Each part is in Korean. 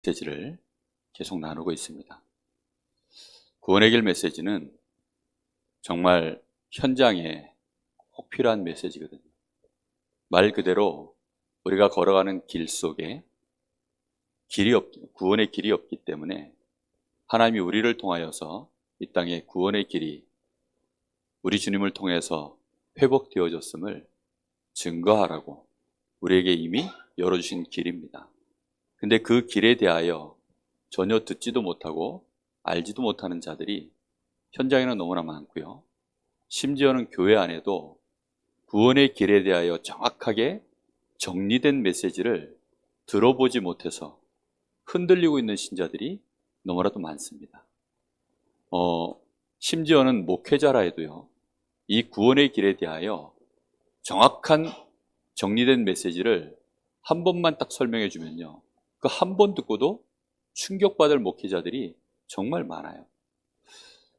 메시지를 계속 나누고 있습니다. 구원의 길 메시지는 정말 현장에 꼭 필요한 메시지거든요. 말 그대로 우리가 걸어가는 길 속에 구원의 길이 없기 때문에 하나님이 우리를 통하여서 이 땅에 구원의 길이 우리 주님을 통해서 회복되어졌음을 증거하라고 우리에게 이미 열어주신 길입니다. 근데 그 길에 대하여 전혀 듣지도 못하고 알지도 못하는 자들이 현장에는 너무나 많고요. 심지어는 교회 안에도 구원의 길에 대하여 정확하게 정리된 메시지를 들어보지 못해서 흔들리고 있는 신자들이 너무나도 많습니다. 심지어는 목회자라 해도요, 이 구원의 길에 대하여 정확한 정리된 메시지를 한 번만 딱 설명해 주면요, 그 한 번 듣고도 충격받을 목회자들이 정말 많아요.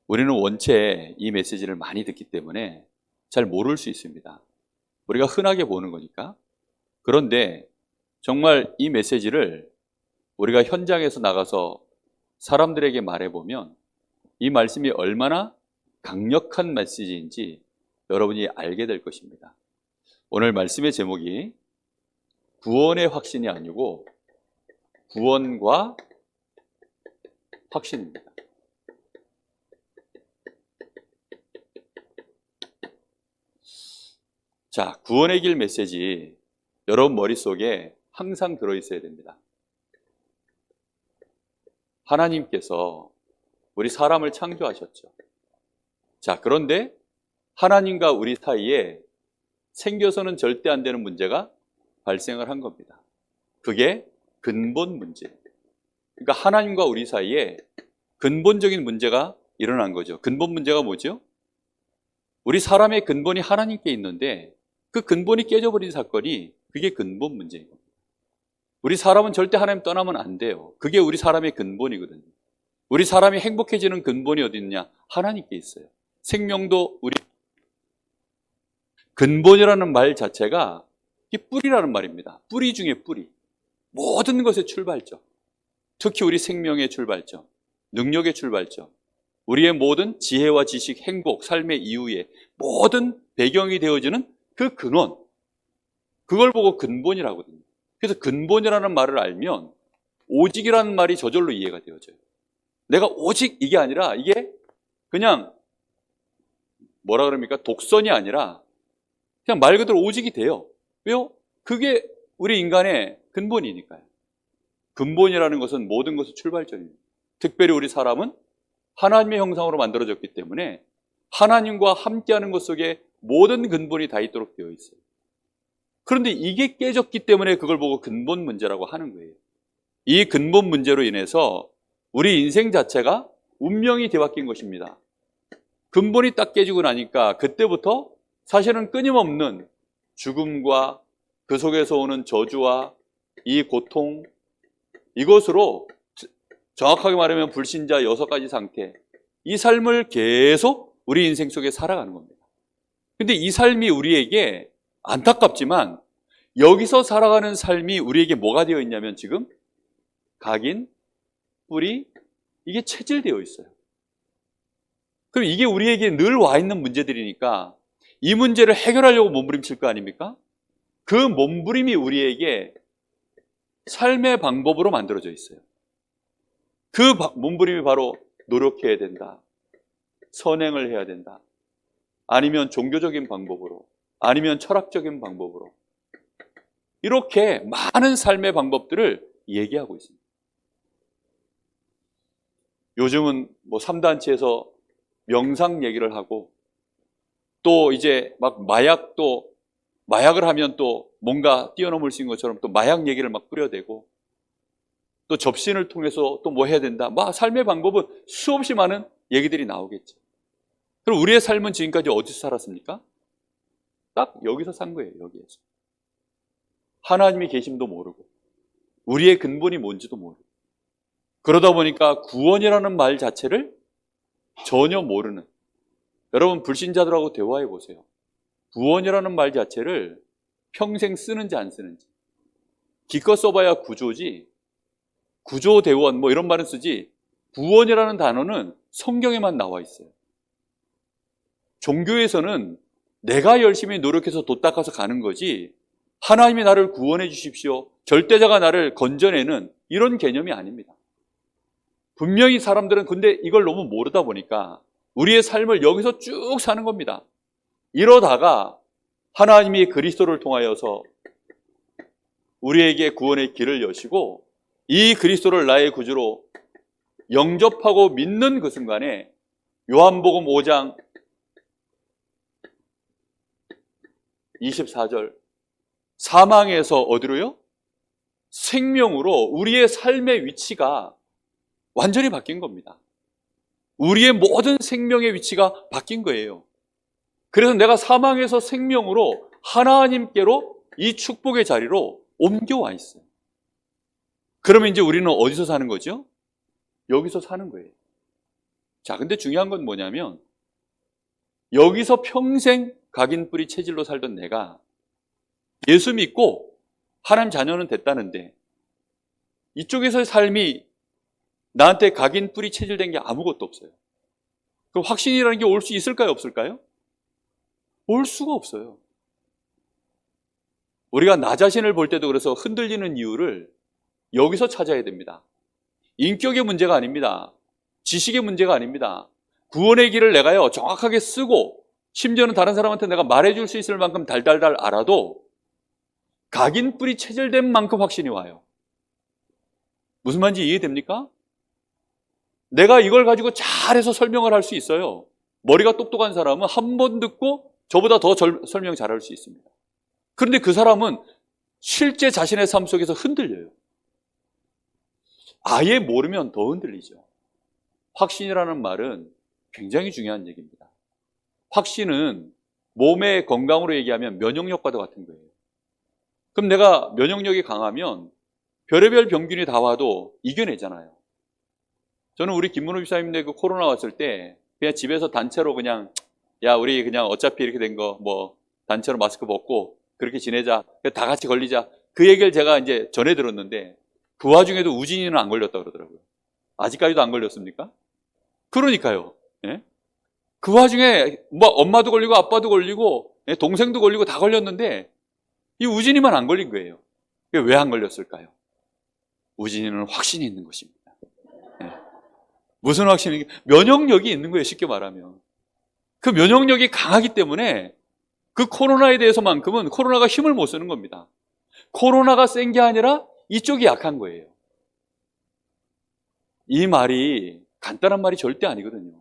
우리는 원체 이 메시지를 많이 듣기 때문에 잘 모를 수 있습니다. 우리가 흔하게 보는 거니까. 그런데 정말 이 메시지를 우리가 현장에서 나가서 사람들에게 말해보면 이 말씀이 얼마나 강력한 메시지인지 여러분이 알게 될 것입니다. 오늘 말씀의 제목이 구원의 확신이 아니고 구원과 확신입니다. 자, 구원의 길 메시지 여러분 머릿속에 항상 들어있어야 됩니다. 하나님께서 우리 사람을 창조하셨죠. 자, 그런데 하나님과 우리 사이에 생겨서는 절대 안 되는 문제가 발생을 한 겁니다. 그게 근본 문제. 그러니까 하나님과 우리 사이에 근본적인 문제가 일어난 거죠. 근본 문제가 뭐죠? 우리 사람의 근본이 하나님께 있는데 그 근본이 깨져버린 사건이 그게 근본 문제인 겁니다. 우리 사람은 절대 하나님 떠나면 안 돼요. 그게 우리 사람의 근본이거든요. 우리 사람이 행복해지는 근본이 어디 있냐? 하나님께 있어요. 생명도 우리 근본이라는 말 자체가 이게 뿌리라는 말입니다. 뿌리 중에 뿌리. 모든 것의 출발점. 특히 우리 생명의 출발점, 능력의 출발점, 우리의 모든 지혜와 지식, 행복, 삶의 이유의 모든 배경이 되어지는 그 근원. 그걸 보고 근본이라고 하거든요. 그래서 근본이라는 말을 알면 오직이라는 말이 저절로 이해가 되어져요. 내가 오직 이게 아니라 이게 그냥 뭐라 그럽니까? 독선이 아니라 그냥 말 그대로 오직이 돼요. 왜요? 그게 우리 인간의 근본이니까요. 근본이라는 것은 모든 것의 출발점입니다. 특별히 우리 사람은 하나님의 형상으로 만들어졌기 때문에 하나님과 함께하는 것 속에 모든 근본이 다 있도록 되어 있어요. 그런데 이게 깨졌기 때문에 그걸 보고 근본 문제라고 하는 거예요. 이 근본 문제로 인해서 우리 인생 자체가 운명이 뒤바뀐 것입니다. 근본이 딱 깨지고 나니까 그때부터 사실은 끊임없는 죽음과 그 속에서 오는 저주와 이 고통, 이것으로 정확하게 말하면 불신자 6가지 상태, 이 삶을 계속 우리 인생 속에 살아가는 겁니다. 근데 이 삶이 우리에게 안타깝지만 여기서 살아가는 삶이 우리에게 뭐가 되어 있냐면 지금 각인, 뿌리, 이게 체질되어 있어요. 그럼 이게 우리에게 늘 와 있는 문제들이니까 이 문제를 해결하려고 몸부림칠 거 아닙니까? 그 몸부림이 우리에게 삶의 방법으로 만들어져 있어요. 그 몸부림이 바로 노력해야 된다, 선행을 해야 된다, 아니면 종교적인 방법으로, 아니면 철학적인 방법으로, 이렇게 많은 삶의 방법들을 얘기하고 있습니다. 요즘은 뭐 3단체에서 명상 얘기를 하고 또 이제 막 마약을 하면 또 뭔가 뛰어넘을 수 있는 것처럼 또 마약 얘기를 막 뿌려대고 또 접신을 통해서 또 뭐 해야 된다. 막 삶의 방법은 수없이 많은 얘기들이 나오겠죠. 그럼 우리의 삶은 지금까지 어디서 살았습니까? 딱 여기서 산 거예요. 여기에서. 하나님이 계심도 모르고 우리의 근본이 뭔지도 모르고 그러다 보니까 구원이라는 말 자체를 전혀 모르는, 여러분 불신자들하고 대화해 보세요. 구원이라는 말 자체를 평생 쓰는지 안 쓰는지. 기껏 써봐야 구조지 구조대원 뭐 이런 말은 쓰지 구원이라는 단어는 성경에만 나와 있어요. 종교에서는 내가 열심히 노력해서 돛 닦아서 가는 거지 하나님이 나를 구원해 주십시오, 절대자가 나를 건져내는 이런 개념이 아닙니다. 분명히 사람들은 근데 이걸 너무 모르다 보니까 우리의 삶을 여기서 쭉 사는 겁니다. 이러다가 하나님이 그리스도를 통하여서 우리에게 구원의 길을 여시고 이 그리스도를 나의 구주로 영접하고 믿는 그 순간에 요한복음 5장 24절 사망에서 어디로요? 생명으로 우리의 삶의 위치가 완전히 바뀐 겁니다. 우리의 모든 생명의 위치가 바뀐 거예요. 그래서 내가 사망에서 생명으로 하나님께로 이 축복의 자리로 옮겨와 있어요. 그러면 이제 우리는 어디서 사는 거죠? 여기서 사는 거예요. 자, 근데 중요한 건 뭐냐면 여기서 평생 각인뿌리 체질로 살던 내가 예수 믿고 하나님 자녀는 됐다는데 이쪽에서의 삶이 나한테 각인뿌리 체질된 게 아무것도 없어요. 그럼 확신이라는 게 올 수 있을까요? 없을까요? 올 수가 없어요. 우리가 나 자신을 볼 때도 그래서 흔들리는 이유를 여기서 찾아야 됩니다. 인격의 문제가 아닙니다. 지식의 문제가 아닙니다. 구원의 길을 내가요 정확하게 쓰고 심지어는 다른 사람한테 내가 말해줄 수 있을 만큼 달달달 알아도 각인뿌리 체질된 만큼 확신이 와요. 무슨 말인지 이해됩니까? 내가 이걸 가지고 잘해서 설명을 할 수 있어요. 머리가 똑똑한 사람은 한 번 듣고 저보다 더 설명 잘할 수 있습니다. 그런데 그 사람은 실제 자신의 삶 속에서 흔들려요. 아예 모르면 더 흔들리죠. 확신이라는 말은 굉장히 중요한 얘기입니다. 확신은 몸의 건강으로 얘기하면 면역력과도 같은 거예요. 그럼 내가 면역력이 강하면 별의별 병균이 다 와도 이겨내잖아요. 저는 우리 김문호 집사님네 그 코로나 왔을 때 그냥 집에서 단체로 그냥 야 우리 그냥 어차피 이렇게 된 거 뭐 단체로 마스크 벗고 그렇게 지내자, 다 같이 걸리자, 그 얘기를 제가 이제 전해 들었는데 그 와중에도 우진이는 안 걸렸다 그러더라고요. 아직까지도 안 걸렸습니까? 그러니까요. 예? 그 와중에 뭐 엄마도 걸리고 아빠도 걸리고 동생도 걸리고 다 걸렸는데 이 우진이만 안 걸린 거예요. 왜 안 걸렸을까요? 우진이는 확신이 있는 것입니다. 예. 무슨 확신이? 면역력이 있는 거예요. 쉽게 말하면. 그 면역력이 강하기 때문에 그 코로나에 대해서만큼은 코로나가 힘을 못 쓰는 겁니다. 코로나가 센 게 아니라 이쪽이 약한 거예요. 이 말이 간단한 말이 절대 아니거든요.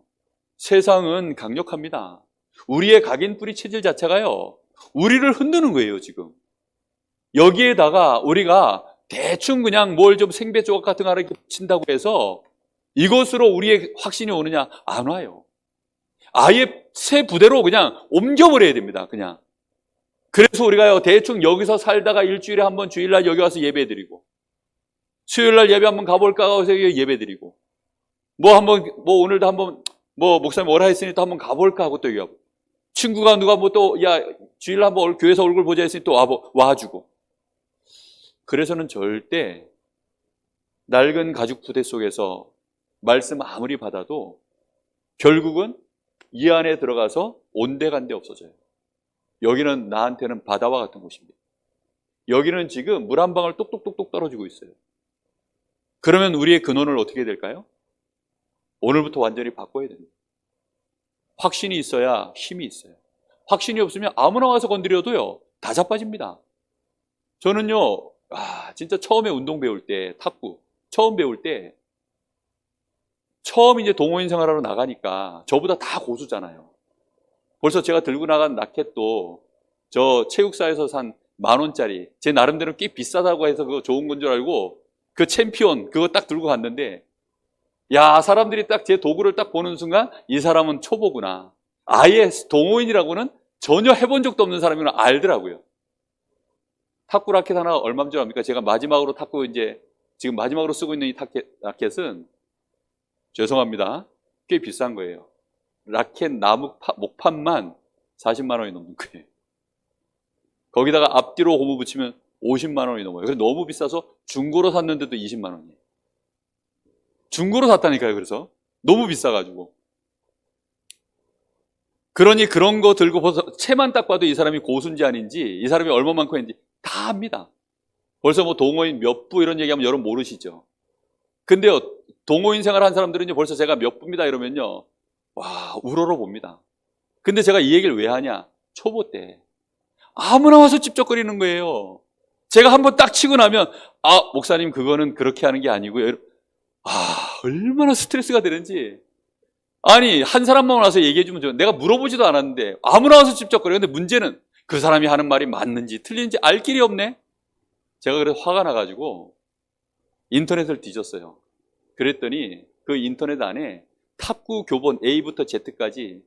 세상은 강력합니다. 우리의 각인뿌리 체질 자체가요, 우리를 흔드는 거예요, 지금. 여기에다가 우리가 대충 그냥 뭘 좀 생배 조각 같은 거 하나 친다고 해서 이것으로 우리의 확신이 오느냐? 안 와요. 아예 새 부대로 그냥 옮겨버려야 됩니다, 그냥. 그래서 우리가요, 대충 여기서 살다가 일주일에 한 번 주일날 여기 와서 예배드리고, 수요일날 예배 한번 가볼까 해서 예배드리고, 오늘도 한번, 목사님 오라 했으니 또 한번 가볼까 하고 또 얘기하고, 친구가 누가 주일 한번 교회에서 얼굴 보자 했으니 또 와주고. 그래서는 절대 낡은 가죽 부대 속에서 말씀 아무리 받아도 결국은 이 안에 들어가서 온데간데 없어져요. 여기는 나한테는 바다와 같은 곳입니다. 여기는 지금 물 한 방울 똑똑똑똑 떨어지고 있어요. 그러면 우리의 근원을 어떻게 해야 될까요? 오늘부터 완전히 바꿔야 됩니다. 확신이 있어야 힘이 있어요. 확신이 없으면 아무나 와서 건드려도요, 다 자빠집니다. 저는요, 진짜 처음에 운동 배울 때, 탁구, 처음 배울 때, 처음 이제 동호인 생활하러 나가니까 저보다 다 고수잖아요. 벌써 제가 들고 나간 라켓도 저 체육사에서 산 10,000원짜리, 제 나름대로 꽤 비싸다고 해서 그거 좋은 건 줄 알고 그 챔피언 그거 딱 들고 갔는데, 야, 사람들이 딱 제 도구를 딱 보는 순간 이 사람은 초보구나. 아예 동호인이라고는 전혀 해본 적도 없는 사람이구나 알더라고요. 탁구 라켓 하나 얼마인 줄 압니까? 제가 마지막으로 지금 마지막으로 쓰고 있는 이 라켓은 죄송합니다, 꽤 비싼 거예요. 라켓 목판만 40만 원이 넘는 거예요. 거기다가 앞뒤로 고무 붙이면 50만 원이 넘어요. 그래서 너무 비싸서 중고로 샀는데도 20만 원이에요. 중고로 샀다니까요. 그래서 너무 비싸가지고. 그러니 그런 거 들고 벌써 채만 딱 봐도 이 사람이 고수인지 아닌지, 이 사람이 얼마만큼 했는지 다 압니다. 벌써 뭐 동호인 몇 부 이런 얘기하면 여러분 모르시죠. 근데요, 동호인 생활한 사람들은요, 벌써 제가 몇 부입니다 이러면요, 와, 우러러 봅니다. 근데 제가 이 얘기를 왜 하냐? 초보 때 아무나 와서 찝쩍거리는 거예요. 제가 한번 딱 치고 나면, 아, 목사님 그거는 그렇게 하는 게 아니고요. 얼마나 스트레스가 되는지. 아니, 한 사람만 와서 얘기해주면 좋은데, 내가 물어보지도 않았는데 아무나 와서 찝쩍거려요. 근데 문제는 그 사람이 하는 말이 맞는지 틀린지 알 길이 없네. 제가 그래서 화가 나가지고 인터넷을 뒤졌어요. 그랬더니 그 인터넷 안에 탁구 교본 A부터 Z까지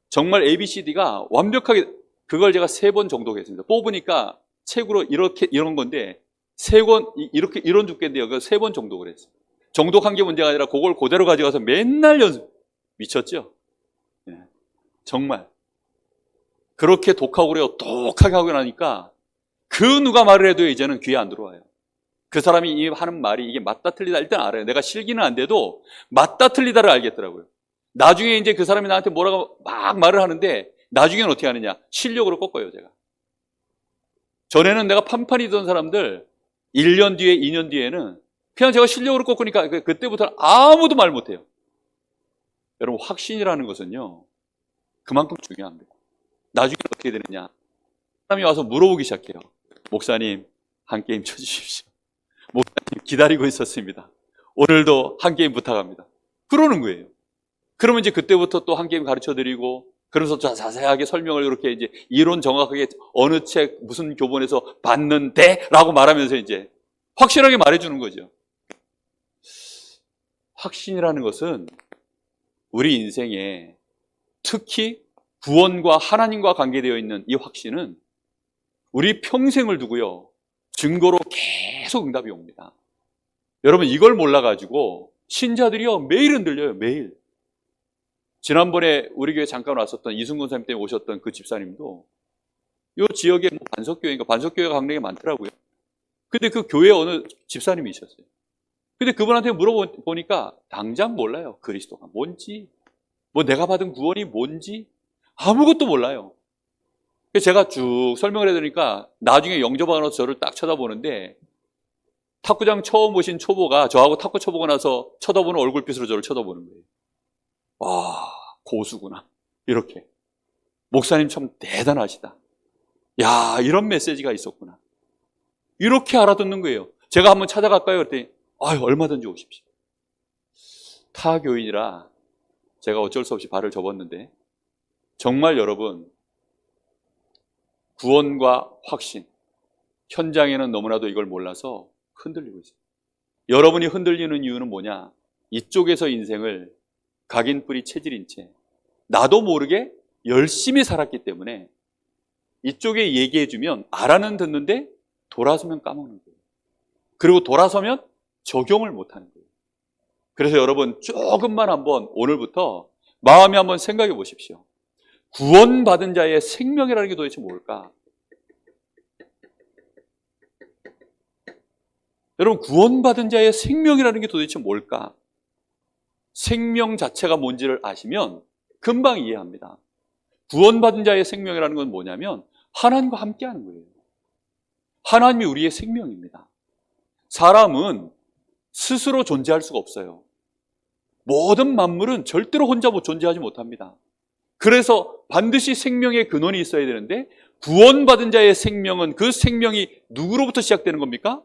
정말 ABCD가 완벽하게, 그걸 제가 3번 정독했습니다. 뽑으니까 책으로 이런 건데, 3권, 이런 두께인데요. 그걸 3번 정독을 했어요. 정독한 게 문제가 아니라 그걸 그대로 가져가서 맨날 연습. 미쳤죠? 네. 정말. 그렇게 독하고 그래요. 독하게 하고 나니까 그 누가 말을 해도 이제는 귀에 안 들어와요. 그 사람이 하는 말이 이게 맞다 틀리다 일단 알아요. 내가 실기는 안 돼도 맞다 틀리다를 알겠더라고요. 나중에 이제 그 사람이 나한테 뭐라고 막 말을 하는데 나중에는 어떻게 하느냐? 실력으로 꺾어요, 제가. 전에는 내가 판판이던 사람들 1년 뒤에 2년 뒤에는 그냥 제가 실력으로 꺾으니까 그때부터는 아무도 말 못해요. 여러분, 확신이라는 것은요, 그만큼 중요합니다. 나중에 어떻게 되느냐? 사람이 와서 물어보기 시작해요. 목사님, 한 게임 쳐주십시오. 목사님, 기다리고 있었습니다. 오늘도 한 게임 부탁합니다. 그러는 거예요. 그러면 이제 그때부터 또 한 게임 가르쳐 드리고, 그러면서 자세하게 설명을 이렇게 이제 이론 정확하게 어느 책, 무슨 교본에서 봤는데? 라고 말하면서 이제 확실하게 말해주는 거죠. 확신이라는 것은 우리 인생에 특히 구원과 하나님과 관계되어 있는 이 확신은 우리 평생을 두고요, 증거로 계속 응답이 옵니다. 여러분, 이걸 몰라가지고 신자들이요, 매일 흔들려요, 매일. 지난번에 우리 교회 잠깐 왔었던 이승곤 선생님 때문에 오셨던 그 집사님도 이 지역에 뭐 반석교회인가, 반석교회가 강릉에 많더라고요. 근데 그 교회 어느 집사님이 있었어요. 근데 그분한테 물어보니까 당장 몰라요. 그리스도가 뭔지, 뭐 내가 받은 구원이 뭔지 아무것도 몰라요. 그래서 제가 쭉 설명을 해드리니까 나중에 영접하면서 저를 딱 쳐다보는데, 탁구장 처음 오신 초보가 저하고 탁구 쳐보고 나서 쳐다보는 얼굴빛으로 저를 쳐다보는 거예요. 와, 고수구나. 이렇게. 목사님 참 대단하시다. 야, 이런 메시지가 있었구나. 이렇게 알아듣는 거예요. 제가 한번 찾아갈까요? 그랬더니 얼마든지 오십시오. 타교인이라 제가 어쩔 수 없이 발을 접었는데, 정말 여러분, 구원과 확신, 현장에는 너무나도 이걸 몰라서 흔들리고 있어요. 여러분이 흔들리는 이유는 뭐냐? 이쪽에서 인생을 각인 뿌리 체질인 채 나도 모르게 열심히 살았기 때문에 이쪽에 얘기해주면 알아는 듣는데 돌아서면 까먹는 거예요. 그리고 돌아서면 적용을 못하는 거예요. 그래서 여러분, 조금만 한번 오늘부터 마음에 한번 생각해 보십시오. 구원받은 자의 생명이라는 게 도대체 뭘까? 여러분, 구원받은 자의 생명이라는 게 도대체 뭘까? 생명 자체가 뭔지를 아시면 금방 이해합니다. 구원받은 자의 생명이라는 건 뭐냐면 하나님과 함께하는 거예요. 하나님이 우리의 생명입니다. 사람은 스스로 존재할 수가 없어요. 모든 만물은 절대로 혼자 존재하지 못합니다. 그래서 반드시 생명의 근원이 있어야 되는데, 구원받은 자의 생명은 그 생명이 누구로부터 시작되는 겁니까?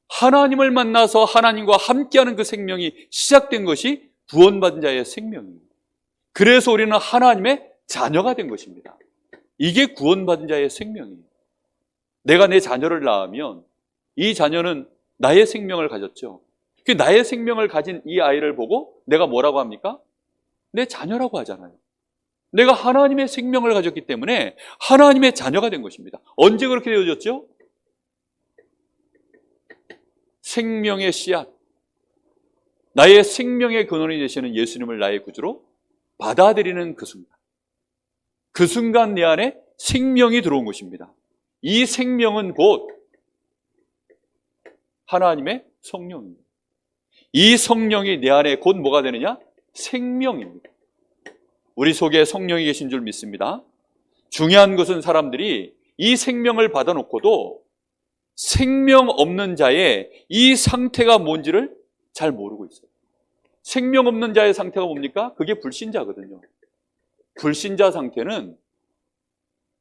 하나님을 만나서 하나님과 함께하는 그 생명이 시작된 것이 구원받은 자의 생명입니다. 그래서 우리는 하나님의 자녀가 된 것입니다. 이게 구원받은 자의 생명이에요. 내가 내 자녀를 낳으면 이 자녀는 나의 생명을 가졌죠. 그 나의 생명을 가진 이 아이를 보고 내가 뭐라고 합니까? 내 자녀라고 하잖아요. 내가 하나님의 생명을 가졌기 때문에 하나님의 자녀가 된 것입니다. 언제 그렇게 되어졌죠? 생명의 씨앗, 나의 생명의 근원이 되시는 예수님을 나의 구주로 받아들이는 그 순간, 그 순간 내 안에 생명이 들어온 것입니다. 이 생명은 곧 하나님의 성령입니다. 이 성령이 내 안에 곧 뭐가 되느냐? 생명입니다. 우리 속에 성령이 계신 줄 믿습니다. 중요한 것은 사람들이 이 생명을 받아놓고도 생명 없는 자의 이 상태가 뭔지를 잘 모르고 있어요. 생명 없는 자의 상태가 뭡니까? 그게 불신자거든요. 불신자 상태는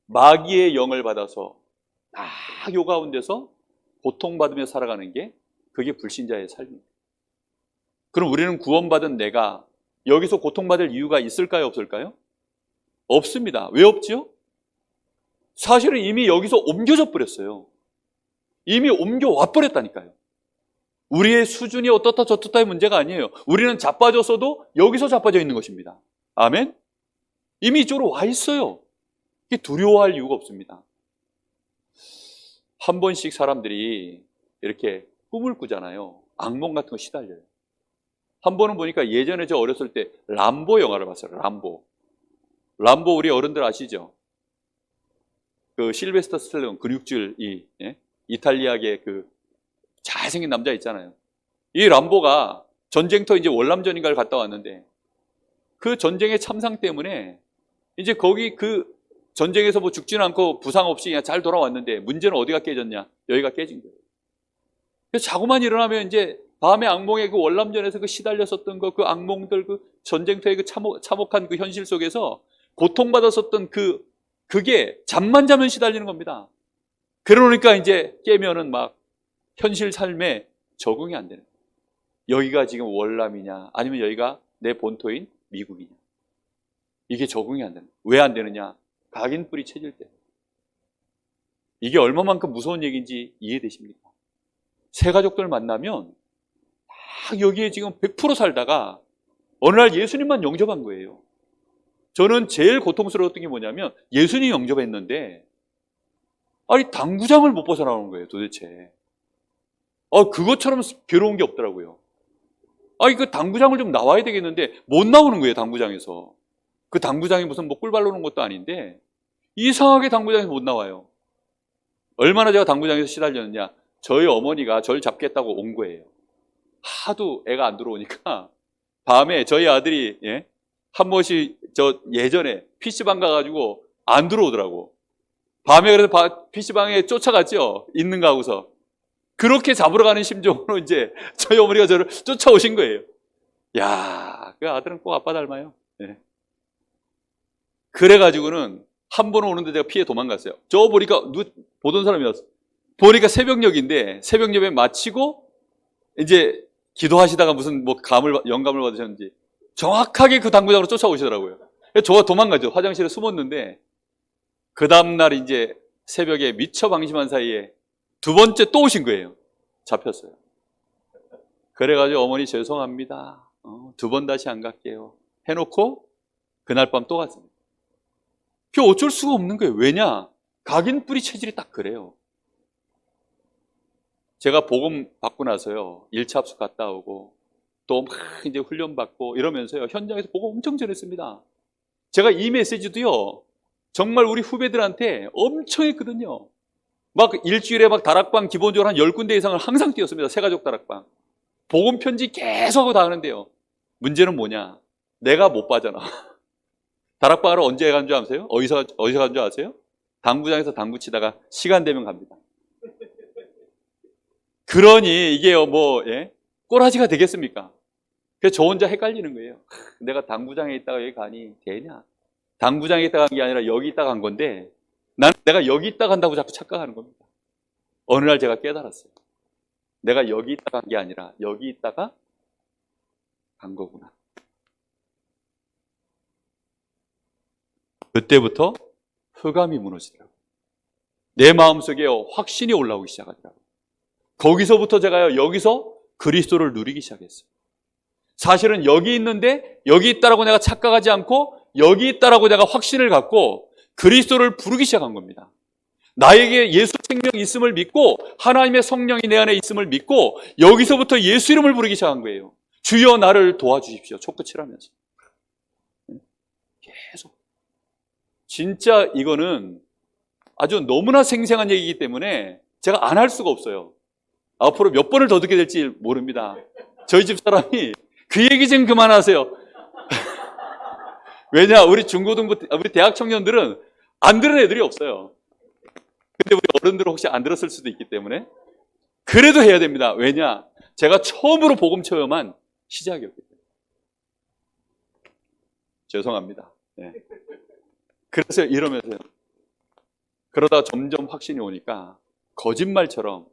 마귀의 영을 받아서 막 요 가운데서 고통받으며 살아가는 게 그게 불신자의 삶입니다. 그럼 우리는 구원받은 내가 여기서 고통받을 이유가 있을까요? 없을까요? 없습니다. 왜 없지요? 사실은 이미 여기서 옮겨져 버렸어요. 이미 옮겨와 버렸다니까요. 우리의 수준이 어떻다 저떻다의 문제가 아니에요. 우리는 자빠졌어도 여기서 자빠져 있는 것입니다. 아멘? 이미 이쪽으로 와 있어요. 이게 두려워할 이유가 없습니다. 한 번씩 사람들이 이렇게 꿈을 꾸잖아요. 악몽 같은 거 시달려요. 한 번은 보니까 예전에 저 어렸을 때 람보 영화를 봤어요. 람보 우리 어른들 아시죠? 그 실베스터 스텔론 근육질 이탈리아계 그 잘생긴 남자 있잖아요. 이 람보가 전쟁터 이제 월남전인가를 갔다 왔는데 그 전쟁의 참상 때문에 이제 거기 그 전쟁에서 뭐 죽지는 않고 부상 없이 그냥 잘 돌아왔는데 문제는 어디가 깨졌냐? 여기가 깨진 거예요. 그래서 자고만 일어나면 이제 밤에 악몽에 그 월남전에서 그 시달렸었던 거, 그 악몽들, 그 전쟁터의 그 참혹한 그 현실 속에서 고통받았었던 그게 잠만 자면 시달리는 겁니다. 그러니까 이제 깨면은 막 현실 삶에 적응이 안 되는 거예요. 여기가 지금 월남이냐, 아니면 여기가 내 본토인 미국이냐. 이게 적응이 안 되는 거예요. 왜 안 되느냐? 각인뿔이 쳐질 때. 이게 얼마만큼 무서운 얘기인지 이해되십니까? 새 가족들 만나면 딱 여기에 지금 100% 살다가 어느 날 예수님만 영접한 거예요. 저는 제일 고통스러웠던 게 뭐냐면 예수님 영접했는데 아니 당구장을 못 벗어나오는 거예요 도대체. 그것처럼 괴로운 게 없더라고요. 그 당구장을 좀 나와야 되겠는데 못 나오는 거예요 당구장에서. 그 당구장이 무슨 뭐 꿀발 놓는 것도 아닌데 이상하게 당구장에서 못 나와요. 얼마나 제가 당구장에서 시달렸느냐. 저희 어머니가 저를 잡겠다고 온 거예요. 하도 애가 안 들어오니까 밤에 저희 아들이 한 번씩 저 예전에 PC방 가가지고 안 들어오더라고. 밤에 그래서 PC방에 쫓아갔죠. 있는가 하고서. 그렇게 잡으러 가는 심정으로 이제 저희 어머니가 저를 쫓아오신 거예요. 야, 그 아들은 꼭 아빠 닮아요. 그래가지고는 한 번 오는데 제가 피해 도망갔어요. 저 보니까 보던 사람이었어. 보니까 새벽녘인데 새벽 예배 마치고 이제 기도하시다가 무슨 뭐 영감을 받으셨는지 정확하게 그 당구장으로 쫓아오시더라고요. 저가 도망가죠. 화장실에 숨었는데 그 다음날 이제 새벽에 미처 방심한 사이에 두 번째 또 오신 거예요. 잡혔어요. 그래가지고 어머니 죄송합니다. 두 번 다시 안 갈게요. 해놓고 그날 밤 또 갔습니다. 그 어쩔 수가 없는 거예요. 왜냐? 각인뿌리 체질이 딱 그래요. 제가 복음 받고 나서요. 1차 합숙 갔다 오고 또 막 이제 훈련 받고 이러면서요. 현장에서 복음 엄청 전했습니다. 제가 이 메시지도요. 정말 우리 후배들한테 엄청 했거든요. 막 일주일에 막 다락방 기본적으로 한 10군데 이상을 항상 뛰었습니다. 새가족 다락방. 복음 편지 계속하고 다 하는데요. 문제는 뭐냐? 내가 못 빠져나. 다락방으로 언제 간 줄 아세요? 어디서 간 줄 아세요? 당구장에서 당구 치다가 시간 되면 갑니다. 그러니 이게요 꼬라지가 되겠습니까? 그래서 저 혼자 헷갈리는 거예요. 내가 당구장에 있다가 여기 가니 되냐? 당구장에 있다가 간 게 아니라 여기 있다가 간 건데 나는 내가 여기 있다가 간다고 자꾸 착각하는 겁니다. 어느 날 제가 깨달았어요. 내가 여기 있다가 간 게 아니라 여기 있다가 간 거구나. 그때부터 흑암이 무너지더라고요. 내 마음속에 확신이 올라오기 시작하더라고요. 거기서부터 제가요 여기서 그리스도를 누리기 시작했어요. 사실은 여기 있는데 여기 있다라고 내가 착각하지 않고 여기 있다라고 내가 확신을 갖고 그리스도를 부르기 시작한 겁니다. 나에게 예수 생명이 있음을 믿고 하나님의 성령이 내 안에 있음을 믿고 여기서부터 예수 이름을 부르기 시작한 거예요. 주여 나를 도와주십시오. 촉구치라면서. 계속. 진짜 이거는 아주 너무나 생생한 얘기이기 때문에 제가 안 할 수가 없어요. 앞으로 몇 번을 더 듣게 될지 모릅니다. 저희 집 사람이 그 얘기 좀 그만하세요. 왜냐, 우리 중고등부, 우리 대학 청년들은 안 들은 애들이 없어요. 근데 우리 어른들은 혹시 안 들었을 수도 있기 때문에 그래도 해야 됩니다. 왜냐, 제가 처음으로 복음 체험한 시작이었기 때문에. 죄송합니다. 네. 그래서 이러면서요. 그러다 점점 확신이 오니까 거짓말처럼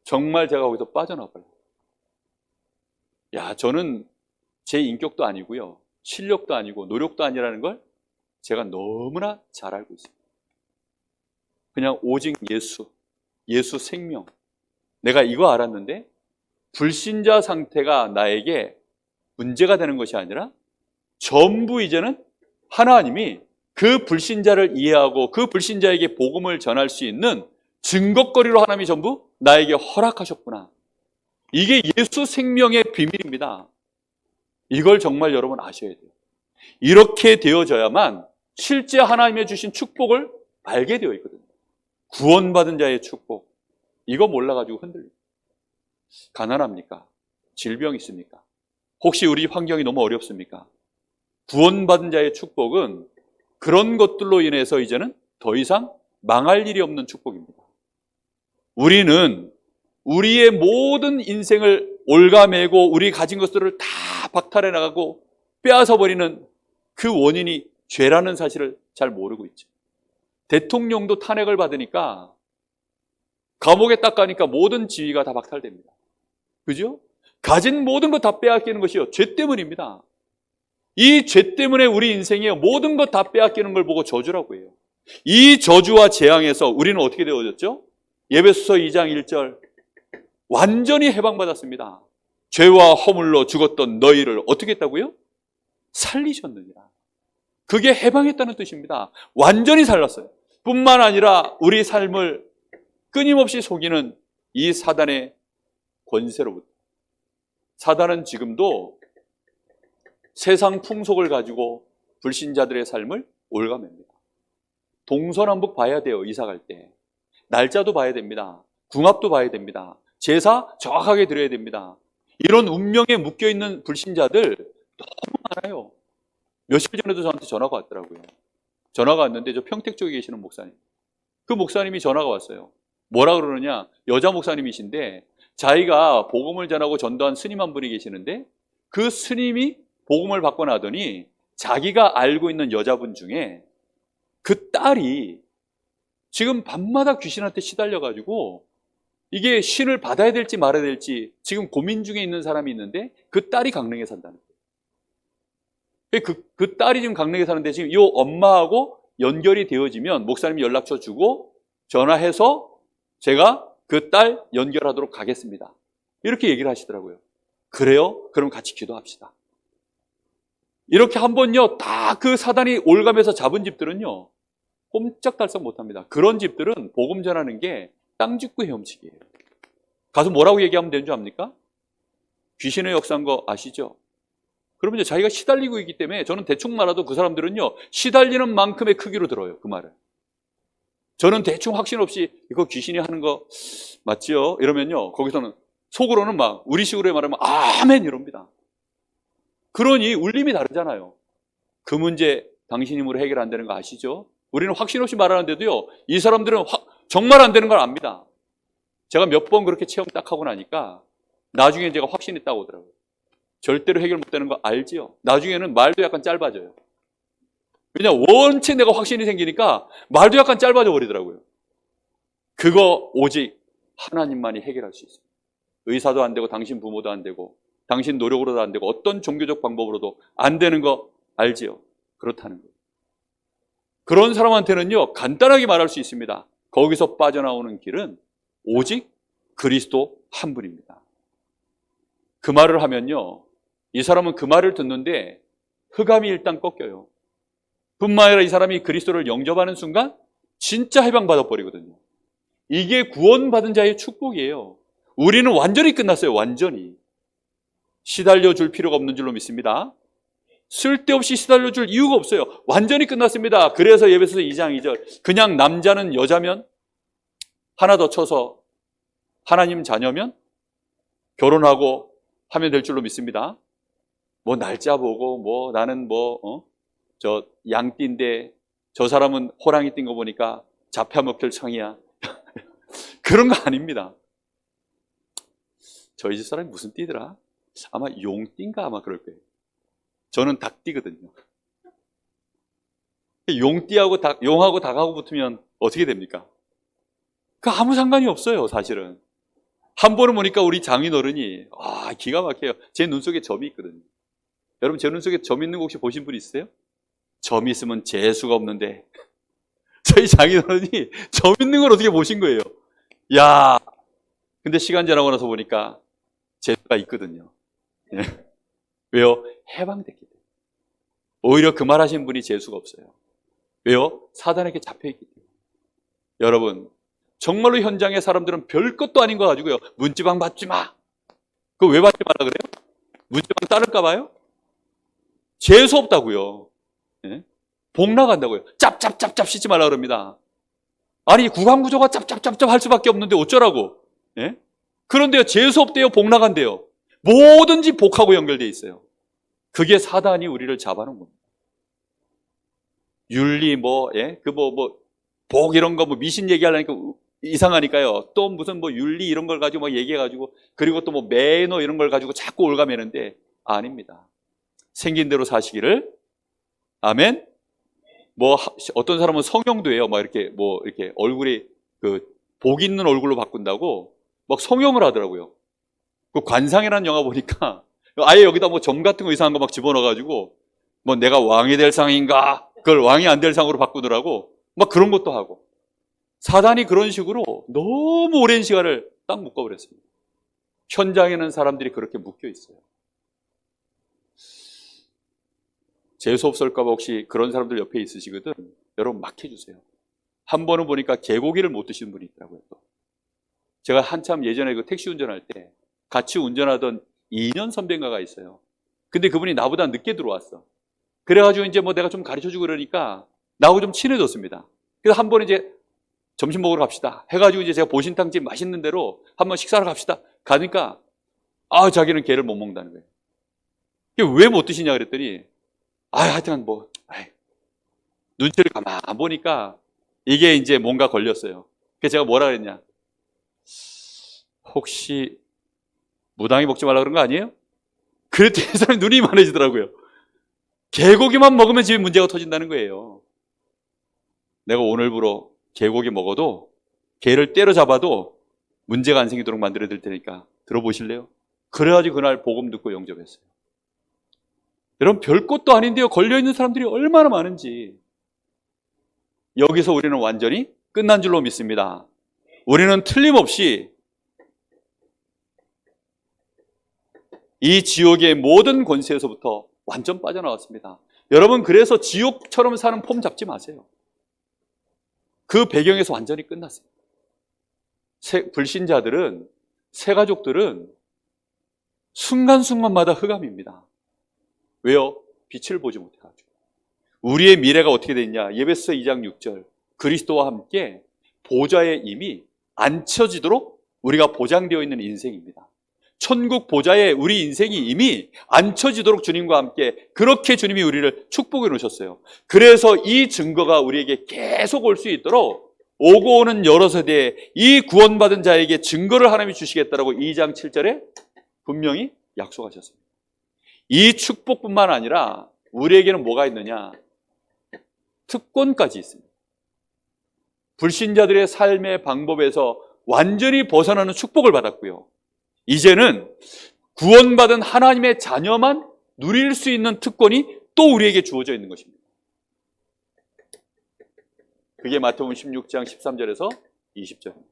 정말 제가 거기서 빠져나가요. 야, 저는 제 인격도 아니고요, 실력도 아니고 노력도 아니라는 걸 제가 너무나 잘 알고 있습니다. 그냥 오직 예수, 예수 생명. 내가 이거 알았는데 불신자 상태가 나에게 문제가 되는 것이 아니라 전부 이제는 하나님이 그 불신자를 이해하고 그 불신자에게 복음을 전할 수 있는 증거거리로 하나님이 전부 나에게 허락하셨구나. 이게 예수 생명의 비밀입니다. 이걸 정말 여러분 아셔야 돼요. 이렇게 되어져야만 실제 하나님의 주신 축복을 알게 되어 있거든요. 구원받은 자의 축복. 이거 몰라가지고 흔들립니다. 가난합니까? 질병 있습니까? 혹시 우리 환경이 너무 어렵습니까? 구원받은 자의 축복은 그런 것들로 인해서 이제는 더 이상 망할 일이 없는 축복입니다. 우리는 우리의 모든 인생을 올가매고 우리 가진 것들을 다 박탈해 나가고 빼앗아 버리는 그 원인이 죄라는 사실을 잘 모르고 있죠. 대통령도 탄핵을 받으니까 감옥에 딱 가니까 모든 지위가 다 박탈됩니다. 그죠? 가진 모든 것 다 빼앗기는 것이요, 죄 때문입니다. 이 죄 때문에 우리 인생에 모든 것 다 빼앗기는 걸 보고 저주라고 해요. 이 저주와 재앙에서 우리는 어떻게 되어졌죠? 에베소서 2장 1절, 완전히 해방받았습니다. 죄와 허물로 죽었던 너희를 어떻게 했다고요? 살리셨느니라. 그게 해방했다는 뜻입니다. 완전히 살랐어요. 뿐만 아니라 우리 삶을 끊임없이 속이는 이 사단의 권세로부터. 사단은 지금도 세상 풍속을 가지고 불신자들의 삶을 올가맵니다. 동서남북 봐야 돼요. 이사 갈 때 날짜도 봐야 됩니다. 궁합도 봐야 됩니다. 제사 정확하게 드려야 됩니다. 이런 운명에 묶여있는 불신자들 너무 많아요. 며칠 전에도 저한테 전화가 왔더라고요. 전화가 왔는데 저 평택 쪽에 계시는 목사님, 그 목사님이 전화가 왔어요. 뭐라 그러느냐, 여자 목사님이신데 자기가 복음을 전하고 전도한 스님 한 분이 계시는데 그 스님이 복음을 받고 나더니 자기가 알고 있는 여자분 중에 그 딸이 지금 밤마다 귀신한테 시달려가지고 이게 신을 받아야 될지 말아야 될지 지금 고민 중에 있는 사람이 있는데 그 딸이 강릉에 산다는 거예요. 그 딸이 지금 강릉에 사는데 지금 이 엄마하고 연결이 되어지면 목사님이 연락처 주고 전화해서 제가 그 딸 연결하도록 가겠습니다. 이렇게 얘기를 하시더라고요. 그래요? 그럼 같이 기도합시다. 이렇게 한번요, 다 그 사단이 올가면서 잡은 집들은요, 꼼짝달싹 못합니다. 그런 집들은 복음 전하는 게 땅 짚고 헤엄치기예요. 가서 뭐라고 얘기하면 되는 줄 압니까? 귀신의 역사인 거 아시죠? 그러면 이제 자기가 시달리고 있기 때문에 저는 대충 말해도 그 사람들은요, 시달리는 만큼의 크기로 들어요, 그 말을. 저는 대충 확신 없이 이거 귀신이 하는 거 맞지요? 이러면요, 거기서는 속으로는 막 우리식으로 말하면 아멘 이럽니다. 그러니 울림이 다르잖아요. 그 문제 당신 힘으로 해결 안 되는 거 아시죠? 우리는 확신 없이 말하는데도요, 이 사람들은 정말 안 되는 걸 압니다. 제가 몇 번 그렇게 체험 딱 하고 나니까 나중에 제가 확신이 딱 오더라고요. 절대로 해결 못 되는 거 알지요? 나중에는 말도 약간 짧아져요. 왜냐, 원체 내가 확신이 생기니까 말도 약간 짧아져 버리더라고요. 그거 오직 하나님만이 해결할 수 있어요. 의사도 안 되고 당신 부모도 안 되고 당신 노력으로도 안 되고 어떤 종교적 방법으로도 안 되는 거 알지요? 그렇다는 거예요. 그런 사람한테는요, 간단하게 말할 수 있습니다. 거기서 빠져나오는 길은 오직 그리스도 한 분입니다. 그 말을 하면요, 이 사람은 그 말을 듣는데 흑암이 일단 꺾여요. 뿐만 아니라 이 사람이 그리스도를 영접하는 순간 진짜 해방받아 버리거든요. 이게 구원받은 자의 축복이에요. 우리는 완전히 끝났어요. 완전히. 시달려 줄 필요가 없는 줄로 믿습니다. 쓸데없이 시달려 줄 이유가 없어요. 완전히 끝났습니다. 그래서 에베소서 2장 2절, 그냥 남자는 여자면, 하나 더 쳐서 하나님 자녀면 결혼하고 하면 될 줄로 믿습니다. 뭐 날짜 보고 뭐 나는 저 양띠인데 저 사람은 호랑이 띈 거 보니까 잡혀먹힐 청이야. 그런 거 아닙니다. 저희 집 사람이 무슨 띠더라? 아마 용띠인가 아마 그럴 거예요. 저는 닭띠거든요. 용띠하고 용하고 닭하고 붙으면 어떻게 됩니까? 그 아무 상관이 없어요, 사실은. 한 번은 보니까 우리 장인어른이 기가 막혀요. 제 눈 속에 점이 있거든요. 여러분 제 눈 속에 점 있는 거 혹시 보신 분 있어요? 점 있으면 재수가 없는데 저희 장인어른이 점 있는 걸 어떻게 보신 거예요? 야, 근데 시간 지나고 나서 보니까 재수가 있거든요. 예. 왜요? 해방됐기 때문에. 오히려 그 말하신 분이 재수가 없어요. 왜요? 사단에게 잡혀있기 때문에. 여러분 정말로 현장의 사람들은 별것도 아닌 거 가지고요, 문지방 받지 마. 그거 왜 받지 말라 그래요? 문지방 따를까 봐요? 재수 없다고요. 예? 복 나간다고요. 짭짭짭짭 씻지 말라 그럽니다. 아니 구강구조가 짭짭짭짭 할 수밖에 없는데 어쩌라고. 예? 그런데요, 재수 없대요, 복 나간대요. 뭐든지 복하고 연결되어 있어요. 그게 사단이 우리를 잡아놓은 겁니다. 윤리 복 이런 거 미신 얘기하려니까 이상하니까요. 또 무슨 윤리 이런 걸 가지고 막 얘기해가지고, 그리고 또 매너 이런 걸 가지고 자꾸 올가매는데 아닙니다. 생긴 대로 사시기를. 아멘. 어떤 사람은 성형도 해요. 이렇게 얼굴이 복 있는 얼굴로 바꾼다고 막 성형을 하더라고요. 그 관상이라는 영화 보니까 아예 여기다 점 같은 거 이상한 거 막 집어넣어가지고 내가 왕이 될 상인가? 그걸 왕이 안 될 상으로 바꾸더라고. 막 그런 것도 하고. 사단이 그런 식으로 너무 오랜 시간을 딱 묶어버렸습니다. 현장에는 사람들이 그렇게 묶여 있어요. 재수 없을까 봐 혹시 그런 사람들 옆에 있으시거든, 여러분 막 해주세요. 한 번은 보니까 개고기를 못 드시는 분이 있더라고요. 또. 제가 한참 예전에 택시 운전할 때 같이 운전하던 2년 선배인가가 있어요. 근데 그분이 나보다 늦게 들어왔어. 그래가지고 이제 내가 좀 가르쳐주고 그러니까 나하고 좀 친해졌습니다. 그래서 한 번 이제 점심 먹으러 갑시다 해가지고 이제 제가 보신탕집 맛있는 데로 한번 식사를 갑시다 가니까 자기는 게를 못 먹는다는 거예요. 왜 못 드시냐 그랬더니 하여튼 눈치를 가만 보니까 이게 이제 뭔가 걸렸어요. 그래서 제가 뭐라 그랬냐, 혹시 무당이 먹지 말라 그런 거 아니에요? 그랬더니 이 사람이 눈이 많아지더라고요. 개고기만 먹으면 집에 문제가 터진다는 거예요. 내가 오늘부로 개고기 먹어도 개를 때려잡아도 문제가 안 생기도록 만들어 드릴 테니까 들어보실래요? 그래가지고 그날 복음 듣고 영접했어요. 여러분 별것도 아닌데요, 걸려있는 사람들이 얼마나 많은지. 여기서 우리는 완전히 끝난 줄로 믿습니다. 우리는 틀림없이 이 지옥의 모든 권세에서부터 완전 빠져나왔습니다. 여러분 그래서 지옥처럼 사는 폼 잡지 마세요. 그 배경에서 완전히 끝났어요. 불신자들은, 새가족들은 순간순간마다 흑암입니다. 왜요? 빛을 보지 못해가지고. 우리의 미래가 어떻게 되느냐, 예배서 2장 6절 그리스도와 함께 보좌에 이미 앉혀지도록 우리가 보장되어 있는 인생입니다. 천국 보좌에 우리 인생이 이미 앉혀지도록 주님과 함께 그렇게 주님이 우리를 축복해 놓으셨어요. 그래서 이 증거가 우리에게 계속 올 수 있도록 오고 오는 여러 세대에 이 구원받은 자에게 증거를 하나님이 주시겠다라고 2장 7절에 분명히 약속하셨습니다. 이 축복뿐만 아니라 우리에게는 뭐가 있느냐, 특권까지 있습니다. 불신자들의 삶의 방법에서 완전히 벗어나는 축복을 받았고요, 이제는 구원받은 하나님의 자녀만 누릴 수 있는 특권이 또 우리에게 주어져 있는 것입니다. 그게 마태복음 16장 13절에서 20절입니다.